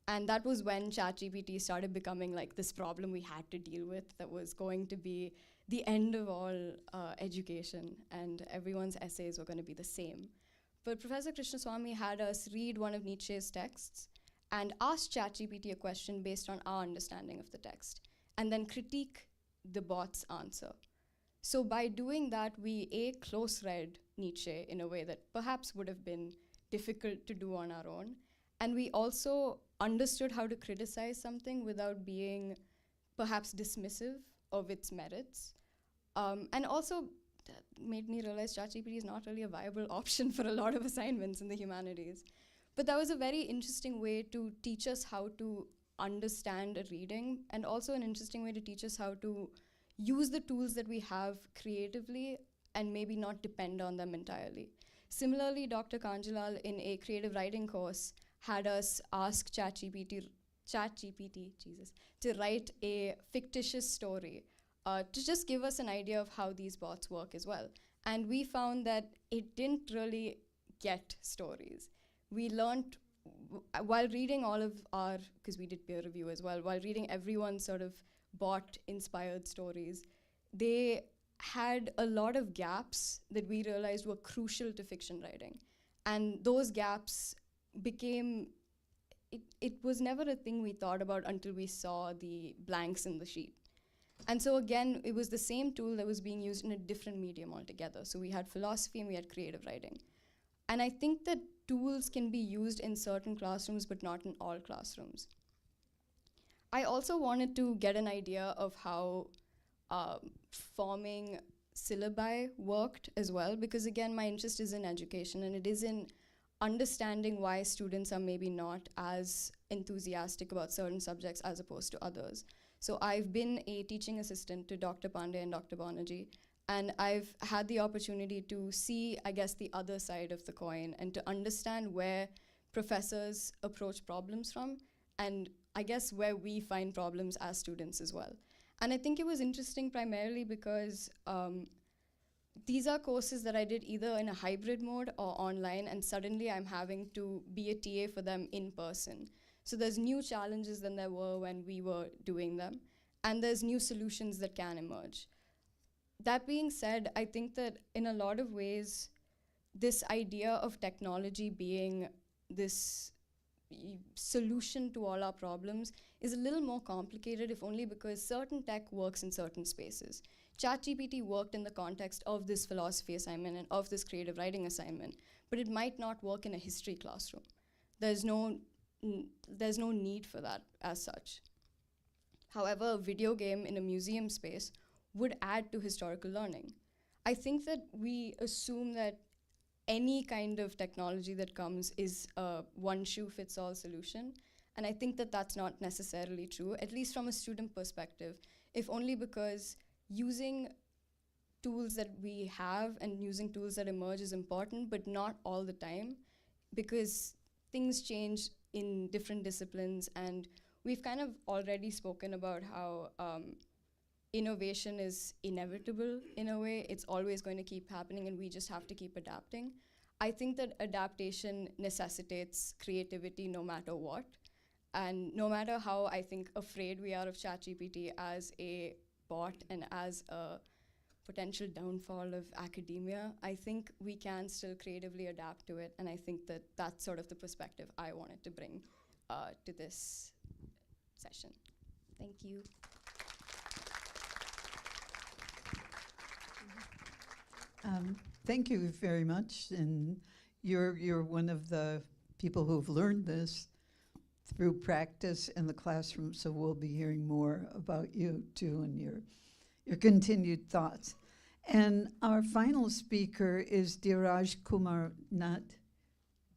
And that was when ChatGPT started becoming like this problem we had to deal with that was going to be the end of all education, and everyone's essays were going to be the same. But Professor Krishnaswamy had us read one of Nietzsche's texts and ask ChatGPT a question based on our understanding of the text, and then critique the bot's answer. So by doing that, we close-read Nietzsche in a way that perhaps would have been difficult to do on our own, and we also understood how to criticize something without being perhaps dismissive of its merits. And also, that made me realize ChatGPT is not really a viable option for a lot of assignments in the humanities. But that was a very interesting way to teach us how to understand a reading, and also an interesting way to teach us how to use the tools that we have creatively and maybe not depend on them entirely. Similarly, Dr. Kanjilal in a creative writing course had us ask ChatGPT, to write a fictitious story to just give us an idea of how these bots work as well. And we found that it didn't really get stories. We learned, while reading all of our, because we did peer review as well, while reading everyone's sort of bot-inspired stories, they had a lot of gaps that we realized were crucial to fiction writing. And those gaps became, it was never a thing we thought about until we saw the blanks in the sheet. And so again, it was the same tool that was being used in a different medium altogether. So we had philosophy and we had creative writing. And I think that tools can be used in certain classrooms, but not in all classrooms. I also wanted to get an idea of how forming syllabi worked as well, because again, my interest is in education, and it is in understanding why students are maybe not as enthusiastic about certain subjects as opposed to others. So I've been a teaching assistant to Dr. Pandey and Dr. Banerjee, and I've had the opportunity to see, I guess, the other side of the coin and to understand where professors approach problems from, and I guess where we find problems as students as well. And I think it was interesting primarily because these are courses that I did either in a hybrid mode or online, and suddenly I'm having to be a TA for them in person. So there's new challenges than there were when we were doing them, and there's new solutions that can emerge. That being said, I think that in a lot of ways, this idea of technology being this solution to all our problems is a little more complicated, if only because certain tech works in certain spaces. ChatGPT worked in the context of this philosophy assignment and of this creative writing assignment, but it might not work in a history classroom. There's no need for that as such. However, a video game in a museum space would add to historical learning. I think that we assume that any kind of technology that comes is a one-shoe-fits-all solution, and I think that that's not necessarily true, at least from a student perspective, if only because using tools that we have and using tools that emerge is important, but not all the time, because things change in different disciplines, and we've kind of already spoken about how innovation is inevitable in a way. It's always going to keep happening, and we just have to keep adapting. I think that adaptation necessitates creativity no matter what. And no matter how, I think, afraid we are of ChatGPT as a bot and as a potential downfall of academia, I think we can still creatively adapt to it. And I think that that's sort of the perspective I wanted to bring to this session. Thank you. Thank you very much. And you're one of the people who've learned this through practice in the classroom, so we'll be hearing more about you too and your continued thoughts. And our final speaker is Dhiraj Kumar Nite,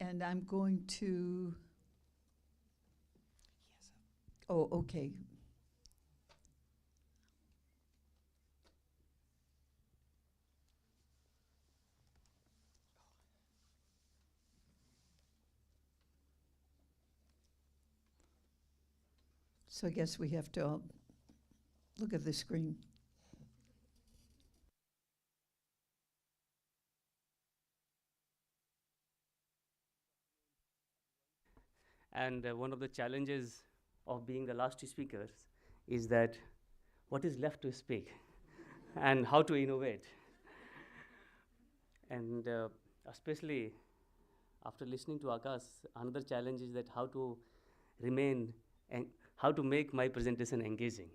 and I'm going to... Oh, okay. So I guess we have to all look at the screen. And one of the challenges of being the last speakers is that what is left to speak and how to innovate. And especially after listening to Akash, another challenge is that how to remain and how to make my presentation engaging,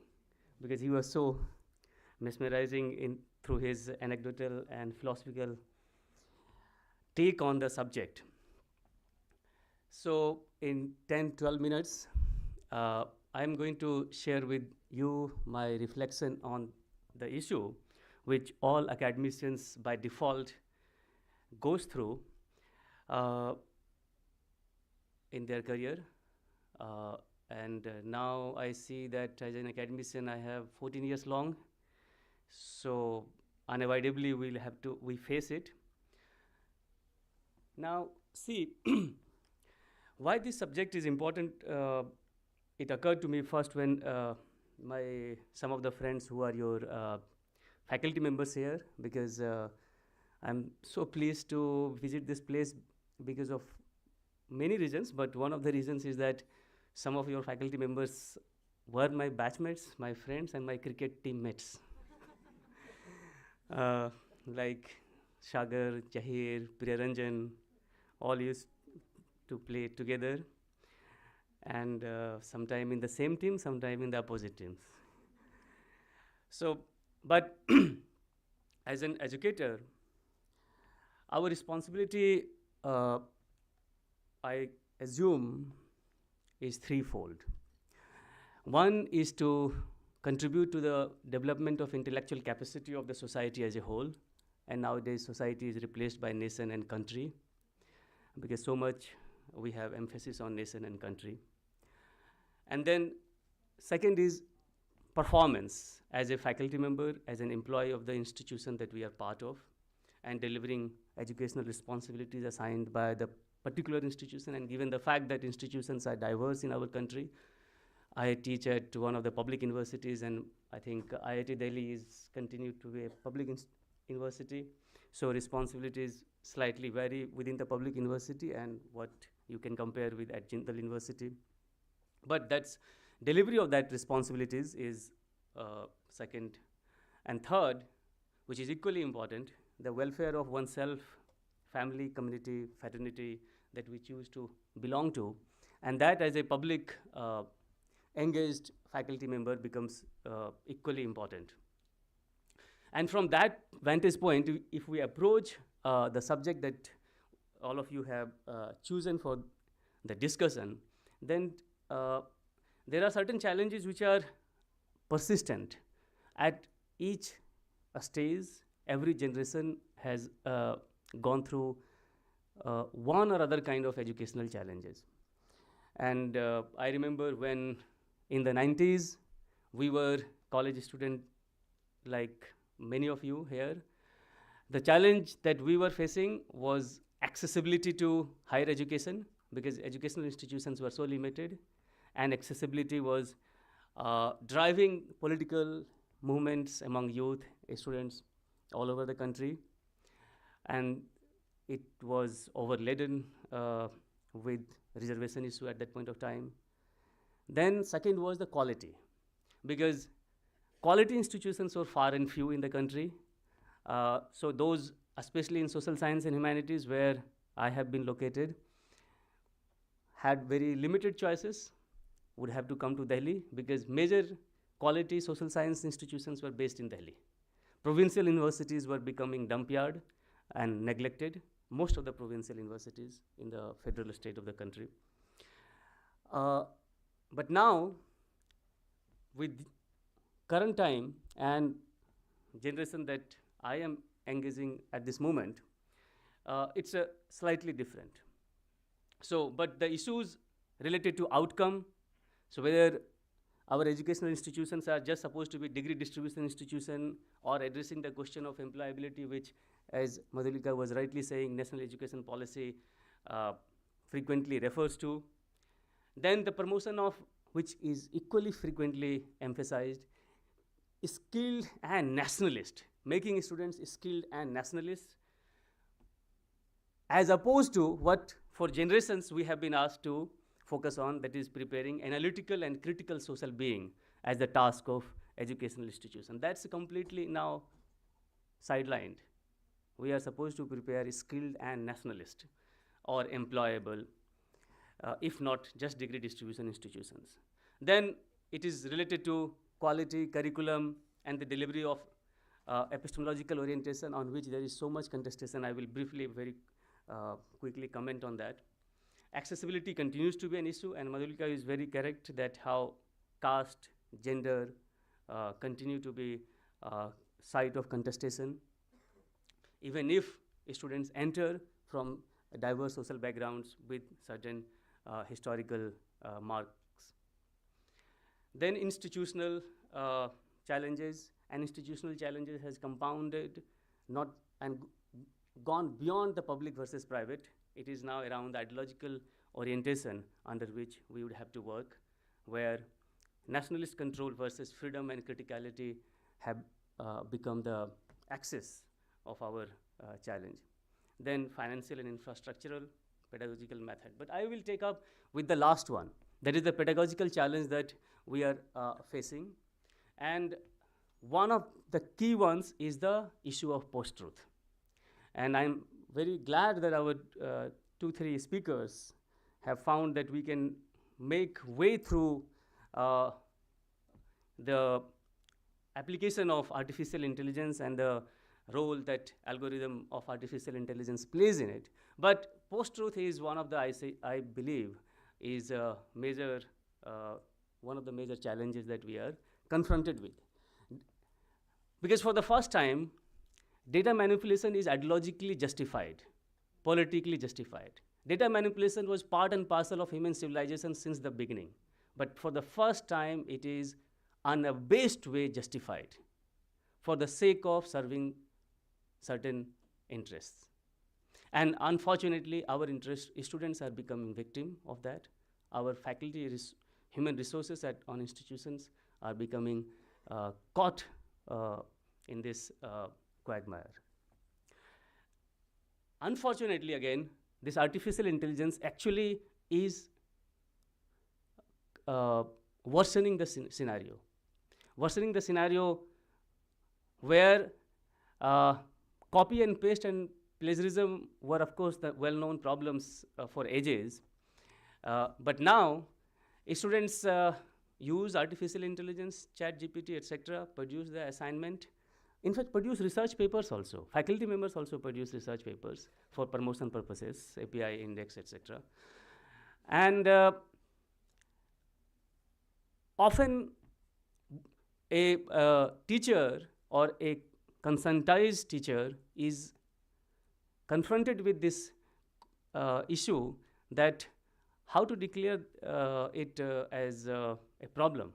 because he was so mesmerizing through his anecdotal and philosophical take on the subject. So in 10-12 minutes, I'm going to share with you my reflection on the issue, which all academicians by default goes through in their career. And now I see that as an academician, I have 14 years long. So unavoidably, we face it. Now, see, why this subject is important, it occurred to me first when some of the friends who are your faculty members here, because I'm so pleased to visit this place because of many reasons, but one of the reasons is that some of your faculty members were my batchmates, my friends, and my cricket teammates. Like Shagar, Jahir, Priyaranjan, all used to play together, and sometime in the same team, sometime in the opposite teams. So, but as an educator, our responsibility, I assume, is threefold. One is to contribute to the development of intellectual capacity of the society as a whole, and nowadays society is replaced by nation and country, because so much we have emphasis on nation and country. And then second is performance as a faculty member, as an employee of the institution that we are part of, and delivering educational responsibilities assigned by the particular institution. And given the fact that institutions are diverse in our country, I teach at one of the public universities, and I think IIT Delhi is continued to be a public university. So responsibilities slightly vary within the public university and what you can compare with at Jindal University. But that's delivery of that responsibilities is second. And third, which is equally important, the welfare of oneself, family, community, fraternity that we choose to belong to. And that as a public engaged faculty member becomes equally important. And from that vantage point, if we approach the subject that all of you have chosen for the discussion, then there are certain challenges which are persistent. At each stage, every generation has gone through one or other kind of educational challenges. And I remember when in the 90s, we were college student like many of you here. The challenge that we were facing was accessibility to higher education, because educational institutions were so limited, and accessibility was driving political movements among youth, students all over the country. And it was overladen with reservation issue at that point of time. Then second was the quality, because quality institutions were far and few in the country. So those, especially in social science and humanities, where I have been located, had very limited choices, would have to come to Delhi, because major quality social science institutions were based in Delhi. Provincial universities were becoming dump yard and neglected, most of the provincial universities in the federal state of the country. But now, with current time and generation that I am engaging at this moment, it's a slightly different. So, but the issues related to outcome, so whether our educational institutions are just supposed to be degree distribution institution, or addressing the question of employability, which, as Madhulika was rightly saying, national education policy frequently refers to. Then the promotion of, which is equally frequently emphasized, skilled and nationalist, making students skilled and nationalist, as opposed to what for generations we have been asked to focus on, that is preparing analytical and critical social being as the task of educational institution. That's completely now sidelined. We are supposed to prepare skilled and nationalist or employable, if not just degree distribution institutions. Then it is related to quality, curriculum, and the delivery of epistemological orientation, on which there is so much contestation. I will briefly, very quickly comment on that. Accessibility continues to be an issue, and Madhulika is very correct that how caste, gender continue to be site of contestation, even if students enter from diverse social backgrounds with certain historical marks. Then institutional challenges, and institutional challenges has compounded not and gone beyond the public versus private. It is now around the ideological orientation under which we would have to work, where nationalist control versus freedom and criticality have become the axis of our challenge. Then financial and infrastructural, pedagogical method. But I will take up with the last one. That is the pedagogical challenge that we are facing. And one of the key ones is the issue of post-truth. And I'm very glad that our 2-3 speakers have found that we can make way through the application of artificial intelligence and the role that algorithm of artificial intelligence plays in it. But post-truth is one of the, I believe, is a major, one of the major challenges that we are confronted with. Because for the first time, data manipulation is ideologically justified, politically justified. Data manipulation was part and parcel of human civilization since the beginning. But for the first time, it is in a based way justified for the sake of serving certain interests. And unfortunately, our students are becoming victim of that. Our faculty, human resources on institutions are becoming caught in this quagmire. Unfortunately, again, this artificial intelligence actually is worsening the scenario. Worsening the scenario where copy and paste and plagiarism were, of course, the well-known problems for ages. But now, students use artificial intelligence, chat GPT, etc., produce the assignment. In fact, produce research papers also. Faculty members also produce research papers for promotion purposes, API index, etc. And often a teacher or a conscientized teacher is confronted with this issue that how to declare it as a problem,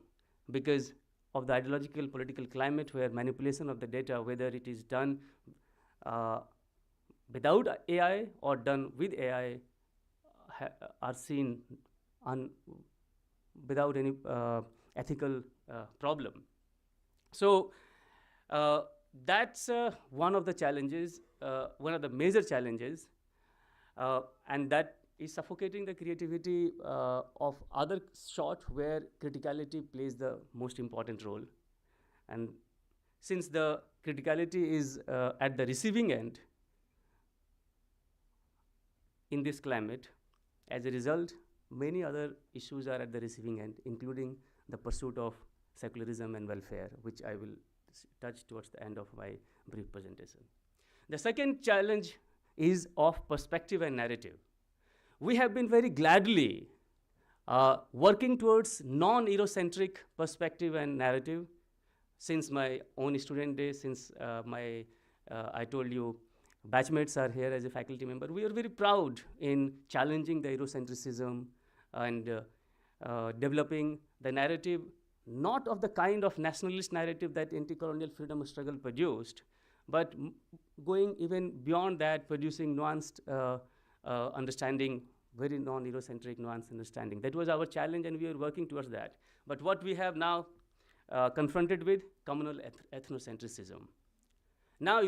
because of the ideological political climate where manipulation of the data, whether it is done without AI or done with AI, are seen without any ethical problem. So that's one of the challenges, one of the major challenges, and that is suffocating the creativity of other sorts where criticality plays the most important role. And since the criticality is at the receiving end in this climate, as a result, many other issues are at the receiving end, including the pursuit of secularism and welfare, which I will touch towards the end of my brief presentation. The second challenge is of perspective and narrative. We have been very gladly working towards non-Eurocentric perspective and narrative since my own student days, since I told you, batchmates are here as a faculty member. We are very proud in challenging the Eurocentrism and developing the narrative, not of the kind of nationalist narrative that anti-colonial freedom struggle produced, but going even beyond that, producing nuanced understanding, very non-Eurocentric nuanced understanding. That was our challenge, and we are working towards that. But what we have now confronted with, communal ethnocentrism. Now,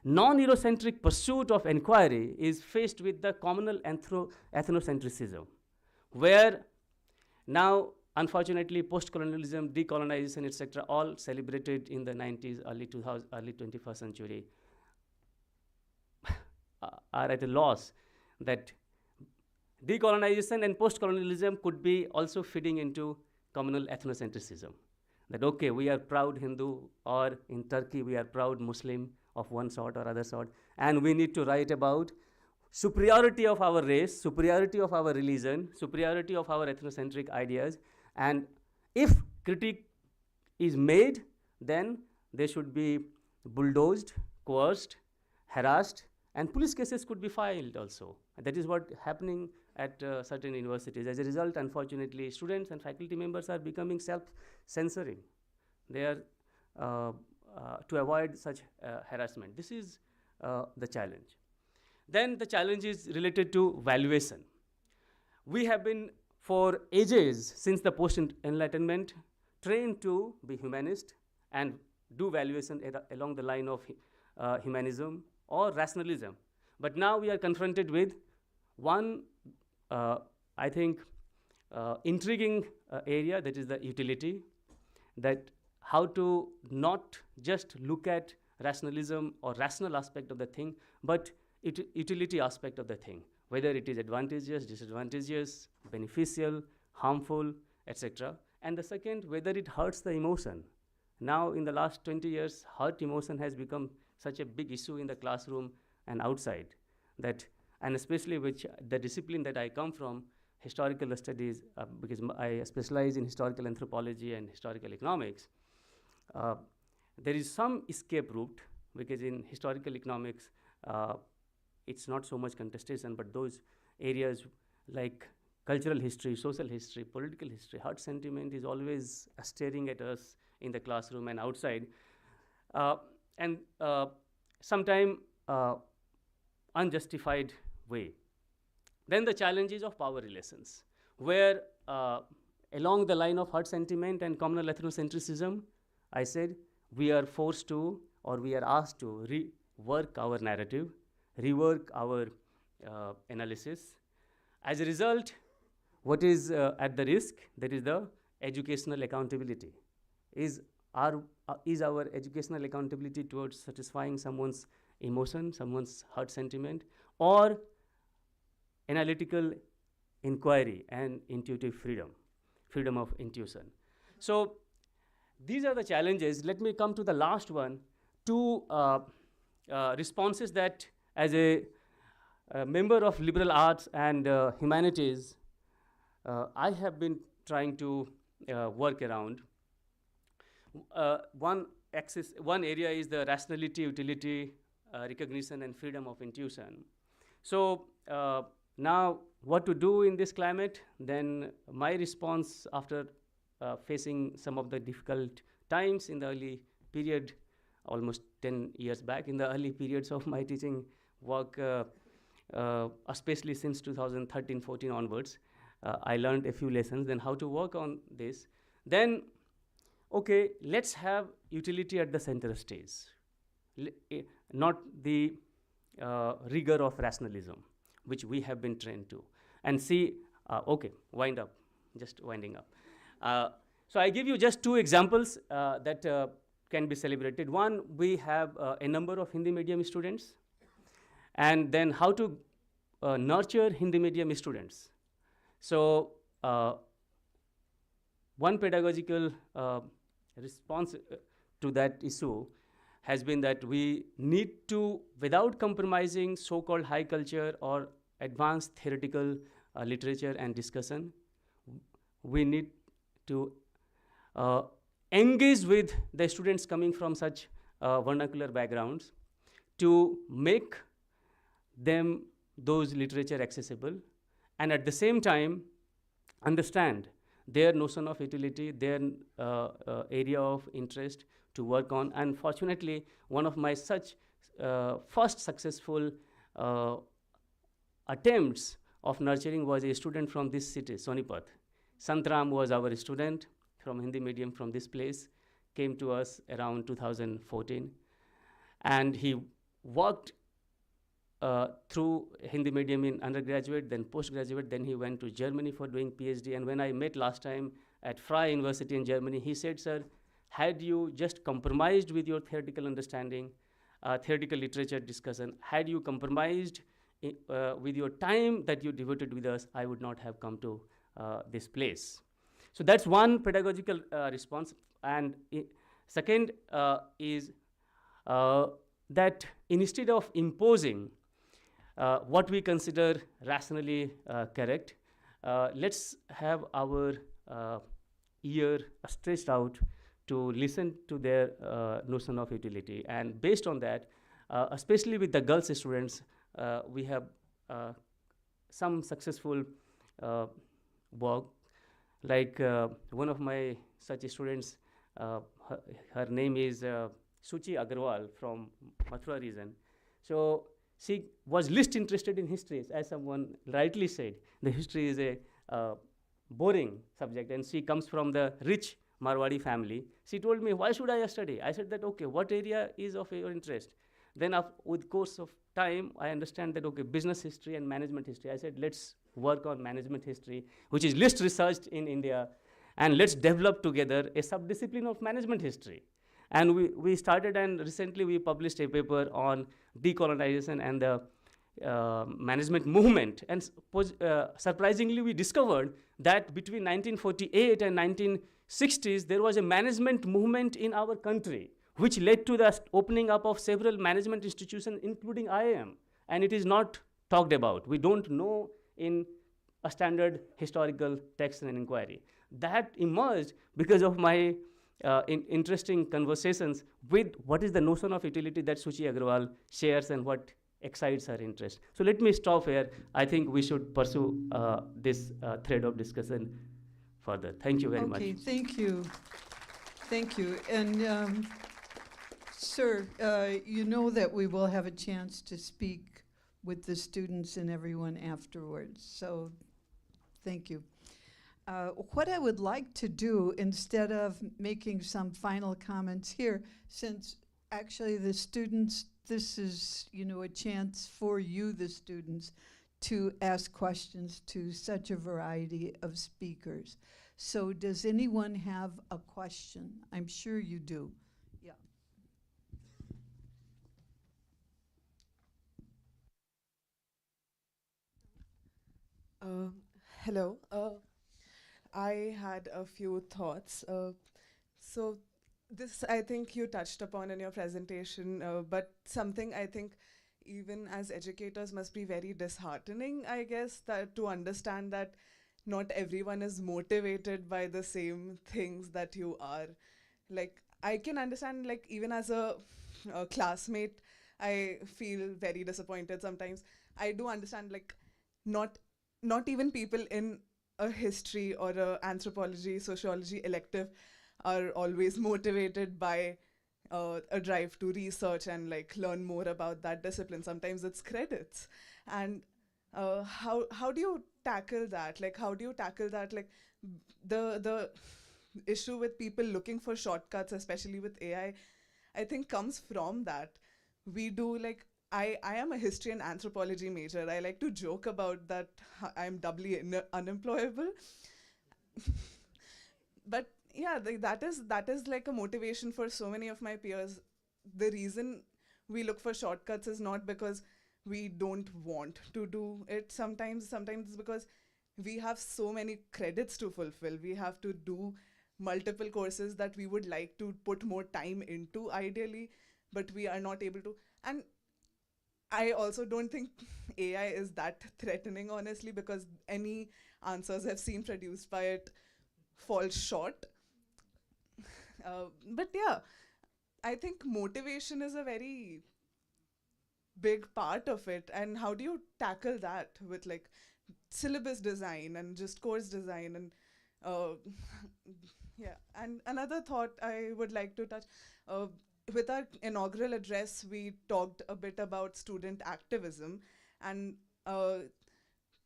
non-Eurocentric pursuit of inquiry is faced with the communal ethnocentrism, where now, unfortunately, post-colonialism, decolonization, etc., all celebrated in the 90s, early 21st century, are at a loss that decolonization and post-colonialism could be also feeding into communal ethnocentrism. That, okay, we are proud Hindu, or in Turkey, we are proud Muslim of one sort or other sort, and we need to write about superiority of our race, superiority of our religion, superiority of our ethnocentric ideas, and if critique is made, then they should be bulldozed, coerced, harassed, and police cases could be filed also. And that is what happening at certain universities. As a result, unfortunately, students and faculty members are becoming self-censoring. They are to avoid such harassment. This is the challenge. Then the challenge is related to valuation. We have been, for ages, since the post-enlightenment, trained to be humanist and do valuation along the line of humanism or rationalism. But now we are confronted with one, I think, intriguing area, that is the utility, that how to not just look at rationalism or rational aspect of the thing, but utility aspect of the thing, whether it is advantageous, disadvantageous, beneficial, harmful, etc. And the second, whether it hurts the emotion. Now, in the last 20 years, hurt emotion has become such a big issue in the classroom and outside, that, and especially which the discipline that I come from, historical studies, because I specialize in historical anthropology and historical economics, there is some escape route, because in historical economics, it's not so much contestation, but those areas like cultural history, social history, political history, hurt sentiment is always staring at us in the classroom and outside. And sometimes unjustified way. Then the challenges of power relations, where along the line of hurt sentiment and communal ethnocentrism, I said we are forced to, or we are asked to rework our narrative, rework our analysis. As a result, what is at the risk? That is the educational accountability. Is our educational accountability towards satisfying someone's emotion, someone's hurt sentiment, or analytical inquiry and intuitive freedom, freedom of intuition. So these are the challenges. Let me come to the last one, two responses that as a member of liberal arts and humanities, I have been trying to work around. One area is the rationality, utility, recognition, and freedom of intuition. So now, what to do in this climate? Then my response after facing some of the difficult times in the early period, almost 10 years back, in the early periods of my teaching work, especially since 2013-14 onwards, I learned a few lessons, then how to work on this. Then, okay, let's have utility at the center stage, not the rigor of rationalism, which we have been trained to. And see, okay, wind up, just winding up. So I give you just two examples that can be celebrated. One, we have a number of Hindi medium students, and then how to nurture Hindi medium students. So one pedagogical response to that issue has been that we need to, without compromising so-called high culture or advanced theoretical literature and discussion, we need to engage with the students coming from such vernacular backgrounds to make them those literature accessible, and at the same time understand their notion of utility, their area of interest to work on. And fortunately, one of my such first successful attempts of nurturing was a student from this city, Sonipat. Santram was our student from Hindi medium from this place, came to us around 2014, and he worked through Hindi medium in undergraduate, then postgraduate, then he went to Germany for doing PhD. And when I met last time at Freie University in Germany, he said, sir, had you just compromised with your theoretical understanding, theoretical literature discussion, had you compromised with your time that you devoted with us, I would not have come to this place. So that's one pedagogical response. And second is that instead of imposing what we consider rationally correct, let's have our ear stretched out to listen to their notion of utility. And based on that, especially with the girls students, we have some successful work. Like one of my such students, her name is Suchi Agarwal from Mathura region. So she was least interested in history, as someone rightly said. The history is a boring subject, and she comes from the rich Marwadi family. She told me, why should I study? I said that, okay, what area is of your interest? Then with course of time, I understand that, okay, business history and management history. I said, let's work on management history, which is least researched in India, and let's develop together a subdiscipline of management history. And we started, and recently we published a paper on decolonization and the management movement. And surprisingly, we discovered that between 1948 and 1960s, there was a management movement in our country, which led to the opening up of several management institutions, including IIM. And it is not talked about. We don't know in a standard historical text and inquiry. That emerged because of my interesting conversations with what is the notion of utility that Suchi Agarwal shares and what excites her interest. So let me stop here. I think we should pursue this thread of discussion further. Thank you very much. Okay, thank you. Thank you. And sir, you know that we will have a chance to speak with the students and everyone afterwards. So thank you. What I would like to do, instead of making some final comments here, since actually the students, this is, you know, a chance for you, the students, to ask questions to such a variety of speakers. So does anyone have a question? I'm sure you do. Yeah. Uh, Hello. I had a few thoughts. So, this I think you touched upon in your presentation, but something I think even as educators must be very disheartening, I guess, that to understand that not everyone is motivated by the same things that you are. Like, I can understand, like, even as a classmate, I feel very disappointed sometimes. I do understand, like, not not even people in a history or a anthropology, sociology elective are always motivated by a drive to research and like learn more about that discipline. Sometimes it's credits, and how do you tackle that? Like, how do you tackle that? Like, the issue with people looking for shortcuts, especially with AI, I think comes from that. We do like I am a history and anthropology major. I like to joke about that I'm doubly unemployable. But yeah, that is like a motivation for so many of my peers. The reason we look for shortcuts is not because we don't want to do it. Sometimes it's because we have so many credits to fulfill. We have to do multiple courses that we would like to put more time into ideally, but we are not able to. And I also don't think AI is that threatening, honestly, because any answers I've seen produced by it fall short. But yeah, I think motivation is a very big part of it. And how do you tackle that with like syllabus design and just course design and uh, yeah. And another thought I would like to touch, uh, with our inaugural address, we talked a bit about student activism. And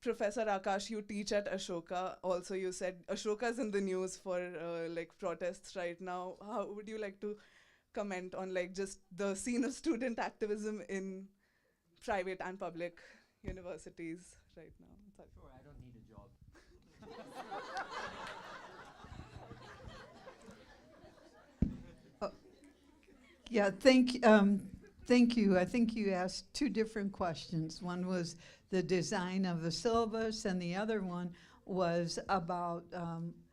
Professor Akash, you teach at Ashoka. Also, you said Ashoka's in the news for like protests right now. How would you like to comment on like just the scene of student activism in private and public universities right now? Sorry. Sure, I don't need a job. Yeah, thank you. I think you asked two different questions. One was the design of the syllabus, and the other one was about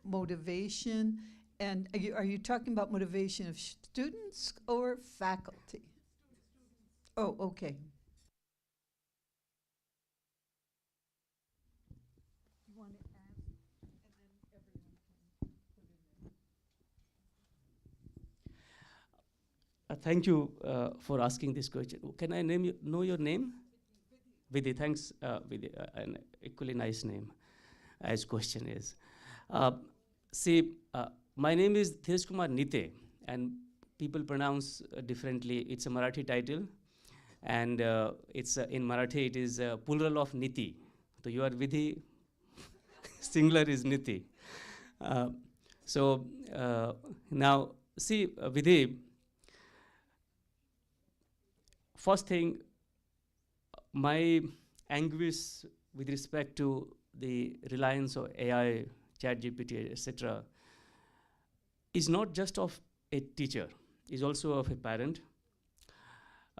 motivation. And are you talking about motivation of students or faculty? Oh, okay. Thank you for asking this question. Can I know your name? Vidhi, thanks, Vidhi. An equally nice name, as question is. Uh, See, my name is Dhiraj Kumar Nite, and people pronounce differently. It's a Marathi title, and it's in Marathi it is plural of Niti. So you are Vidhi, singular is Niti. Uh, so now, see, Vidhi, first thing, my anguish with respect to the reliance of AI, ChatGPT, etc., is not just of a teacher, is also of a parent.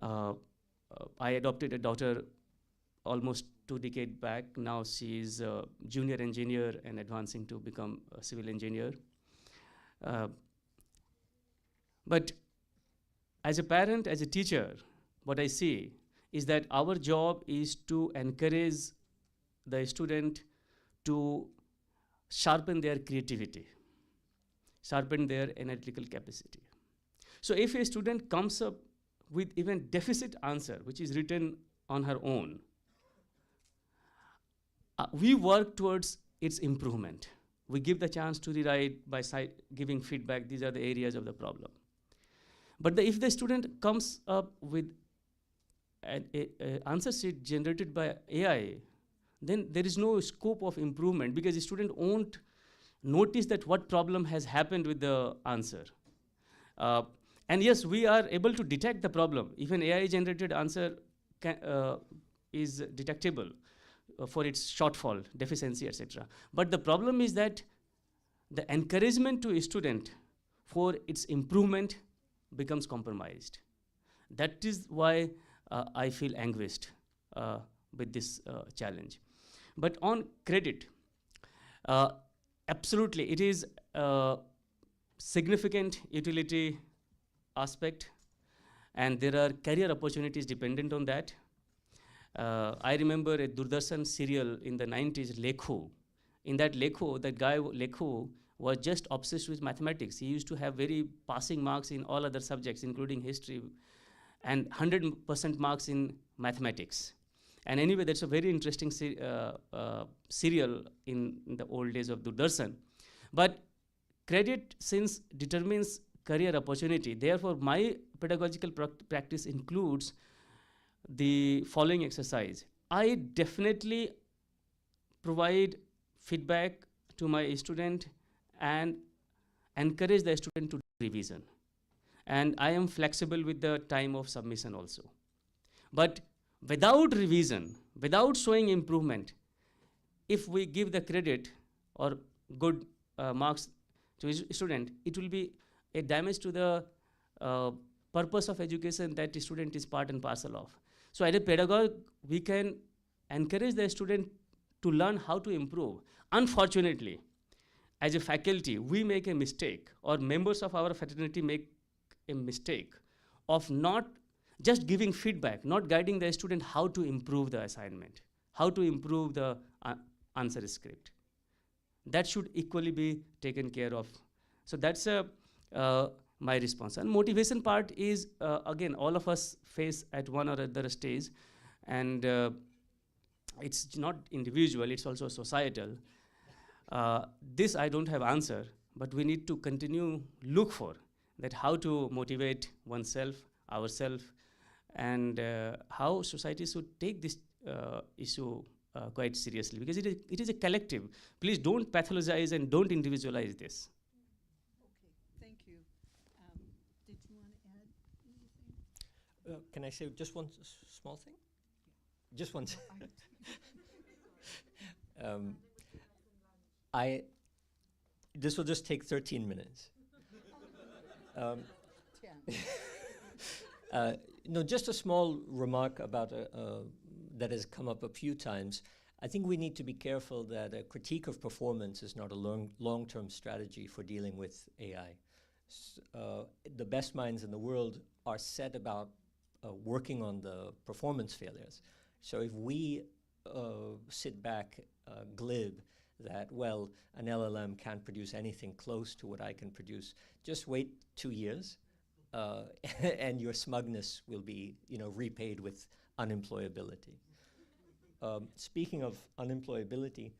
I adopted a daughter almost 2 decades back. Now she is a junior engineer and advancing to become a civil engineer. But as a parent, as a teacher, what I see is that our job is to encourage the student to sharpen their creativity, sharpen their analytical capacity. So if a student comes up with even deficit answer, which is written on her own, we work towards its improvement. We give the chance to rewrite by giving feedback. These are the areas of the problem. But if the student comes up with an answer sheet generated by AI, then there is no scope of improvement because the student won't notice that what problem has happened with the answer. And yes, we are able to detect the problem. If an AI generated answer is detectable for its shortfall, deficiency, etc. But the problem is that the encouragement to a student for its improvement becomes compromised. That is why I feel anguished with this challenge. But on credit, uh, absolutely, it is a significant utility aspect, and there are career opportunities dependent on that. I remember a Doordarshan serial in the 90s, Lekho. In that Lekho, that guy Lekho was just obsessed with mathematics. He used to have very passing marks in all other subjects, including history, and 100% marks in mathematics. And anyway, that's a very interesting serial in the old days of Doordarshan. But credit, since determines career opportunity, therefore my pedagogical practice includes the following exercise. I definitely provide feedback to my student and encourage the student to do revision. And I am flexible with the time of submission also. But without revision, without showing improvement, if we give the credit or good marks to a student, it will be a damage to the purpose of education that the student is part and parcel of. So as a pedagogue, we can encourage the student to learn how to improve. Unfortunately, as a faculty, we make a mistake, or members of our fraternity make a mistake of not just giving feedback, not guiding the student how to improve the assignment, how to improve the answer script. That should equally be taken care of. So that's my response. And motivation part is, again, all of us face at one or other stage, and it's not individual, it's also societal. This I don't have answer, but we need to continue look for that how to motivate oneself, ourselves, and how society should take this issue quite seriously, because it is a collective. Please don't pathologize and don't individualize this. Okay, thank you. Did you want to add anything? Can I say just one small thing? Just one. This will just take 13 minutes. 10. No, just a small remark about that has come up a few times. I think we need to be careful that a critique of performance is not a long-term strategy for dealing with AI. The best minds in the world are set about working on the performance failures. So if we sit back glib that, well, an LLM can't produce anything close to what I can produce, just wait 2 years and your smugness will be, repaid with unemployability. Speaking of unemployability,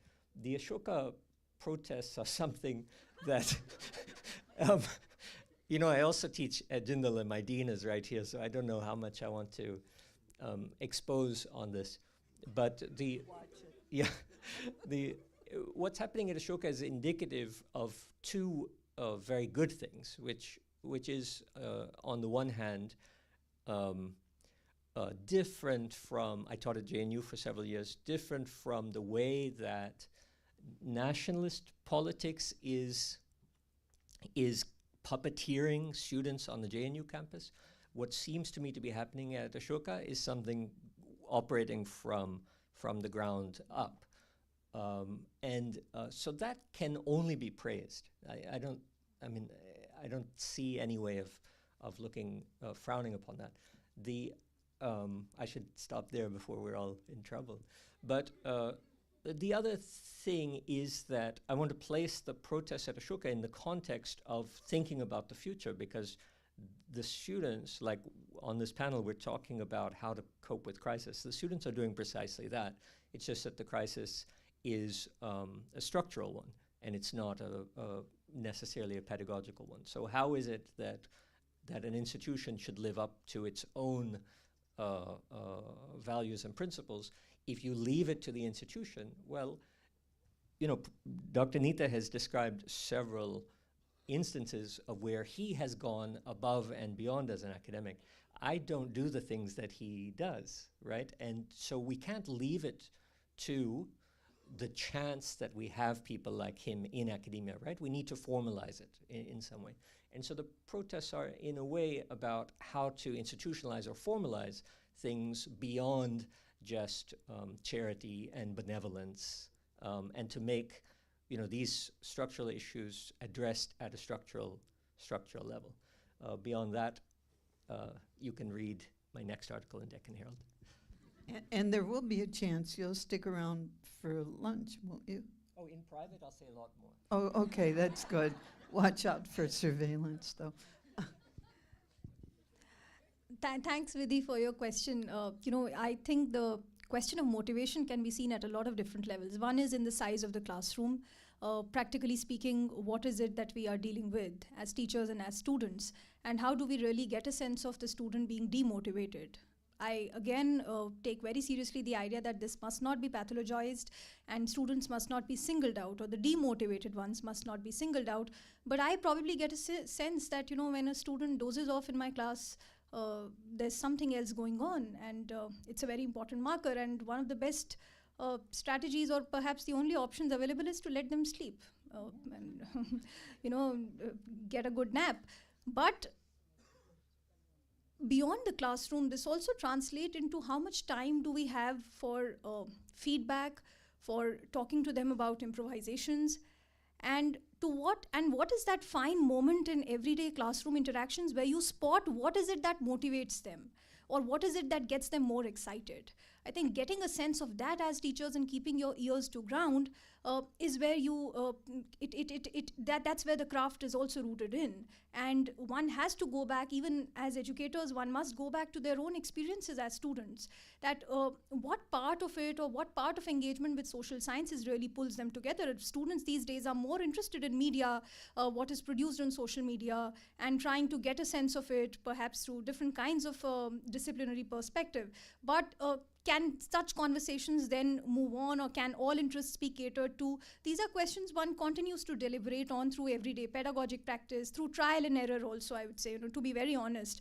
the Ashoka protests are something that, I also teach at Jindal and my dean is right here, so I don't know how much I want to expose on this. But what's happening at Ashoka is indicative of two very good things, which is, on the one hand, different from, I taught at JNU for several years, different from the way that nationalist politics is puppeteering students on the JNU campus. What seems to me to be happening at Ashoka is something operating from the ground up. So that can only be praised. I don't see any way of looking, frowning upon that. I should stop there before we're all in trouble. But the other thing is that I want to place the protests at Ashoka in the context of thinking about the future, because the students, like on this panel, we're talking about how to cope with crisis. The students are doing precisely that. It's just that the crisis is a structural one, and it's not necessarily a pedagogical one. So how is it that an institution should live up to its own values and principles? If you leave it to the institution, well, Dr. Nite has described several instances of where he has gone above and beyond as an academic. I don't do the things that he does, right? And so we can't leave it to the chance that we have people like him in academia, right? We need to formalize it in some way. And so the protests are, in a way, about how to institutionalize or formalize things beyond just charity and benevolence, and to make these structural issues addressed at a structural level. Beyond that, you can read my next article in Deccan Herald. And there will be a chance you'll stick around for lunch, won't you? Oh, in private, I'll say a lot more. Oh, okay, that's good. Watch out for surveillance, though. Thanks, Vidhi, for your question. I think the question of motivation can be seen at a lot of different levels. One is in the size of the classroom. Practically speaking, what is it that we are dealing with as teachers and as students? And how do we really get a sense of the student being demotivated? I, again, take very seriously the idea that this must not be pathologized and students must not be singled out, or the demotivated ones must not be singled out. But I probably get a sense that, when a student dozes off in my class, there's something else going on, and it's a very important marker. And one of the best strategies, or perhaps the only options available, is to let them sleep and get a good nap. But beyond the classroom, this also translates into how much time do we have for feedback, for talking to them about improvisations, and what is that fine moment in everyday classroom interactions where you spot what is it that motivates them, or what is it that gets them more excited. I think getting a sense of that as teachers and keeping your ears to ground is where that's where the craft is also rooted in. And one has to go back, even as educators, one must go back to their own experiences as students, that what part of it, or what part of engagement with social sciences really pulls them together. Students these days are more interested in media, what is produced on social media, and trying to get a sense of it, perhaps through different kinds of disciplinary perspective. But can such conversations then move on, or can all interests be catered to? These are questions one continues to deliberate on through everyday pedagogic practice, through trial and error also, I would say, to be very honest.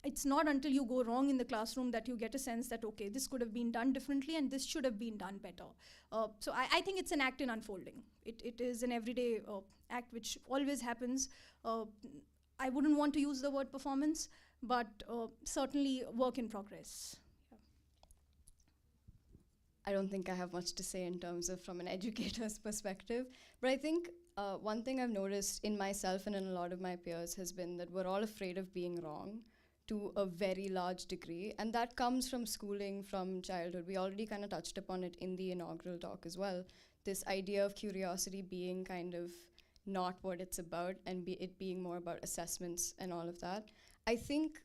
It's not until you go wrong in the classroom that you get a sense that, okay, this could have been done differently and this should have been done better. So I think it's an act in unfolding. It is an everyday act which always happens. I wouldn't want to use the word performance, but certainly work in progress. I don't think I have much to say in terms of from an educator's perspective, but I think one thing I've noticed in myself and in a lot of my peers has been that we're all afraid of being wrong to a very large degree, and that comes from schooling, from childhood. We already kind of touched upon it in the inaugural talk as well, this idea of curiosity being kind of not what it's about, and it being more about assessments and all of that. I think,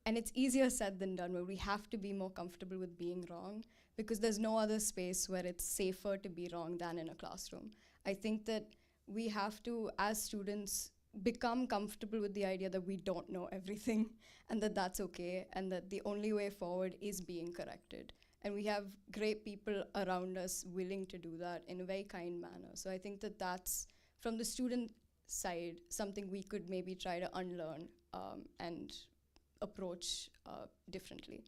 and it's easier said than done, where we have to be more comfortable with being wrong, because there's no other space where it's safer to be wrong than in a classroom. I think that we have to, as students, become comfortable with the idea that we don't know everything, and that that's okay, and that the only way forward is being corrected. And we have great people around us willing to do that in a very kind manner. So I think that that's, from the student side, something we could maybe try to unlearn and approach differently.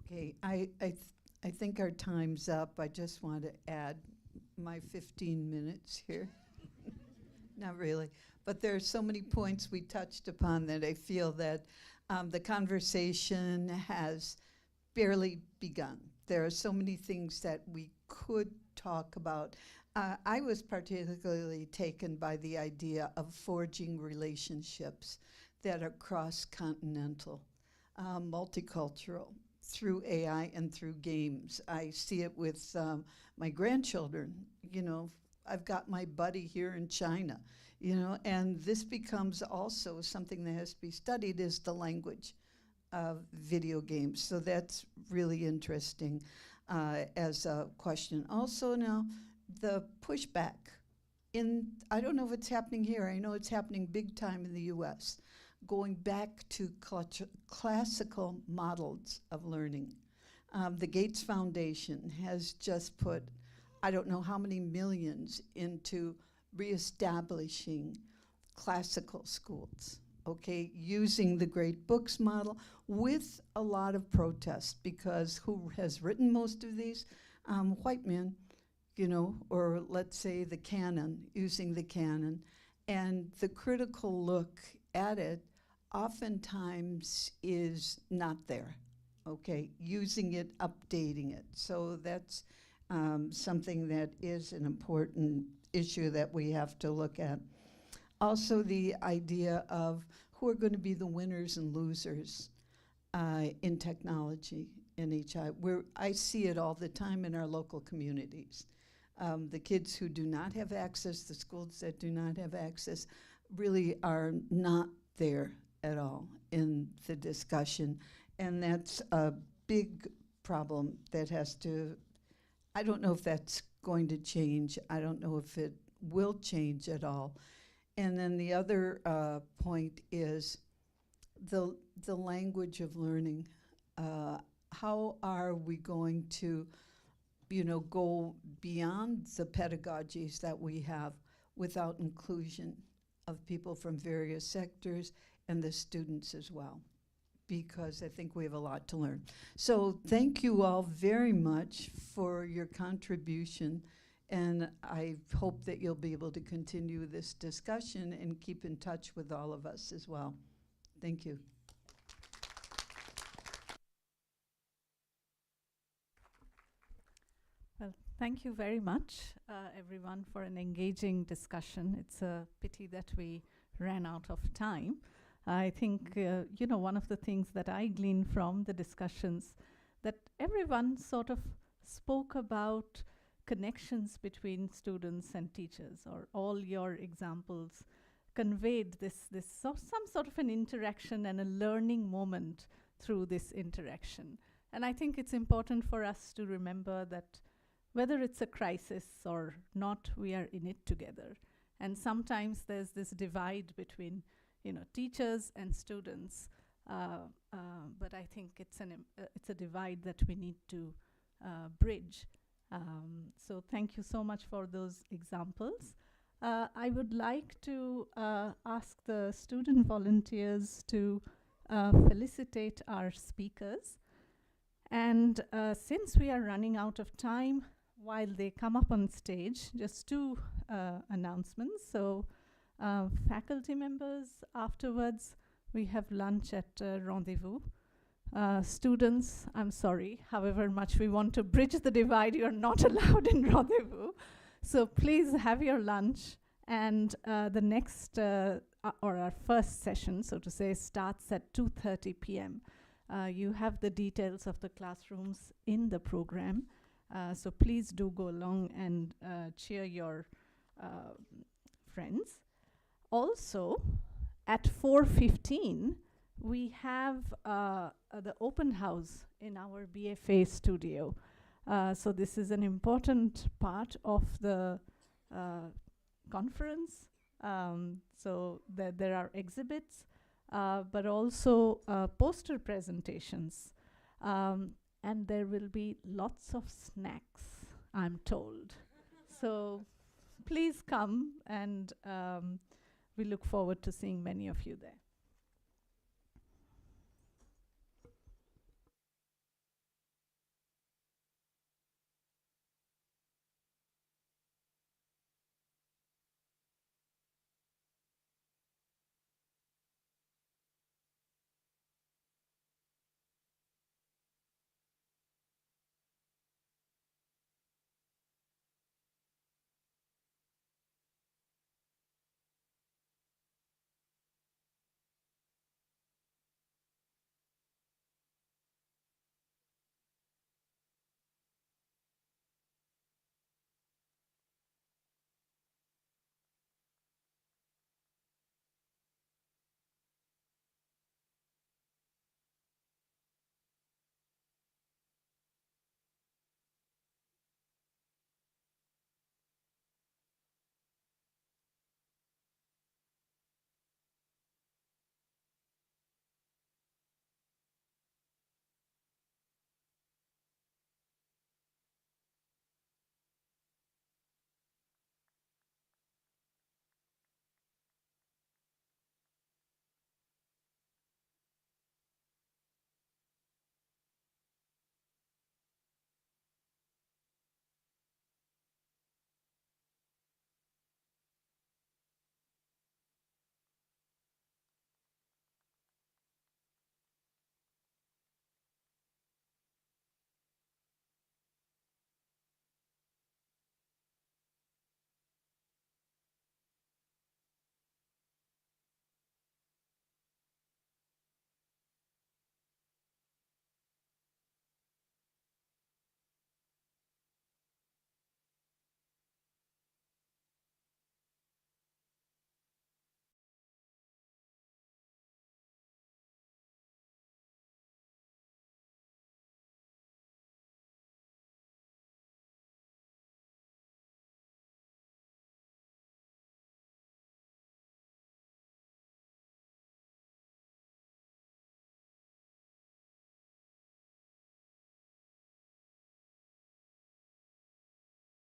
Okay, I think our time's up. I just want to add my 15 minutes here. Not really, but there are so many points we touched upon that I feel that the conversation has barely begun. There are so many things that we could talk about. I was particularly taken by the idea of forging relationships that are cross-continental, multicultural, through AI and through games. I see it with my grandchildren. I've got my buddy here in China, and this becomes also something that has to be studied, is the language of video games. So that's really interesting as a question. Also now, the pushback. I don't know if it's happening here. I know it's happening big time in the US. Going back to classical models of learning. The Gates Foundation has just put, I don't know how many millions into reestablishing classical schools, okay, using the great books model with a lot of protest, because who has written most of these? White men, or let's say the canon, using the canon. And the critical look at it oftentimes is not there. Okay, using it, updating it. So that's something that is an important issue that we have to look at. Also, the idea of who are going to be the winners and losers in technology in HI. I see it all the time in our local communities. The kids who do not have access, the schools that do not have access, really are not there at all in the discussion. And that's a big problem that has to, I don't know if that's going to change. I don't know if it will change at all. And then the other point is the language of learning. How are we going to, go beyond the pedagogies that we have without inclusion of people from various sectors and the students as well? Because I think we have a lot to learn. So thank you all very much for your contribution, and I hope that you'll be able to continue this discussion and keep in touch with all of us as well. Thank you. Well, thank you very much, everyone, for an engaging discussion. It's a pity that we ran out of time. I think, one of the things that I gleaned from the discussions, that everyone sort of spoke about connections between students and teachers, or all your examples conveyed some sort of an interaction and a learning moment through this interaction. And I think it's important for us to remember that whether it's a crisis or not, we are in it together. And sometimes there's this divide between teachers and students, but I think it's a divide that we need to bridge. So thank you so much for those examples. I would like to ask the student volunteers to felicitate our speakers. And since we are running out of time, while they come up on stage, just two announcements. So faculty members, afterwards, we have lunch at Rendezvous. Students, I'm sorry, however much we want to bridge the divide, you're not allowed in Rendezvous. So please have your lunch. And the next, or our first session, so to say, starts at 2:30 p.m. You have the details of the classrooms in the program. So please do go along and cheer your friends. Also, at 4:15, we have the open house in our BFA studio. So this is an important part of the conference. So there are exhibits, but also poster presentations. And there will be lots of snacks, I'm told. So please come, and we look forward to seeing many of you there.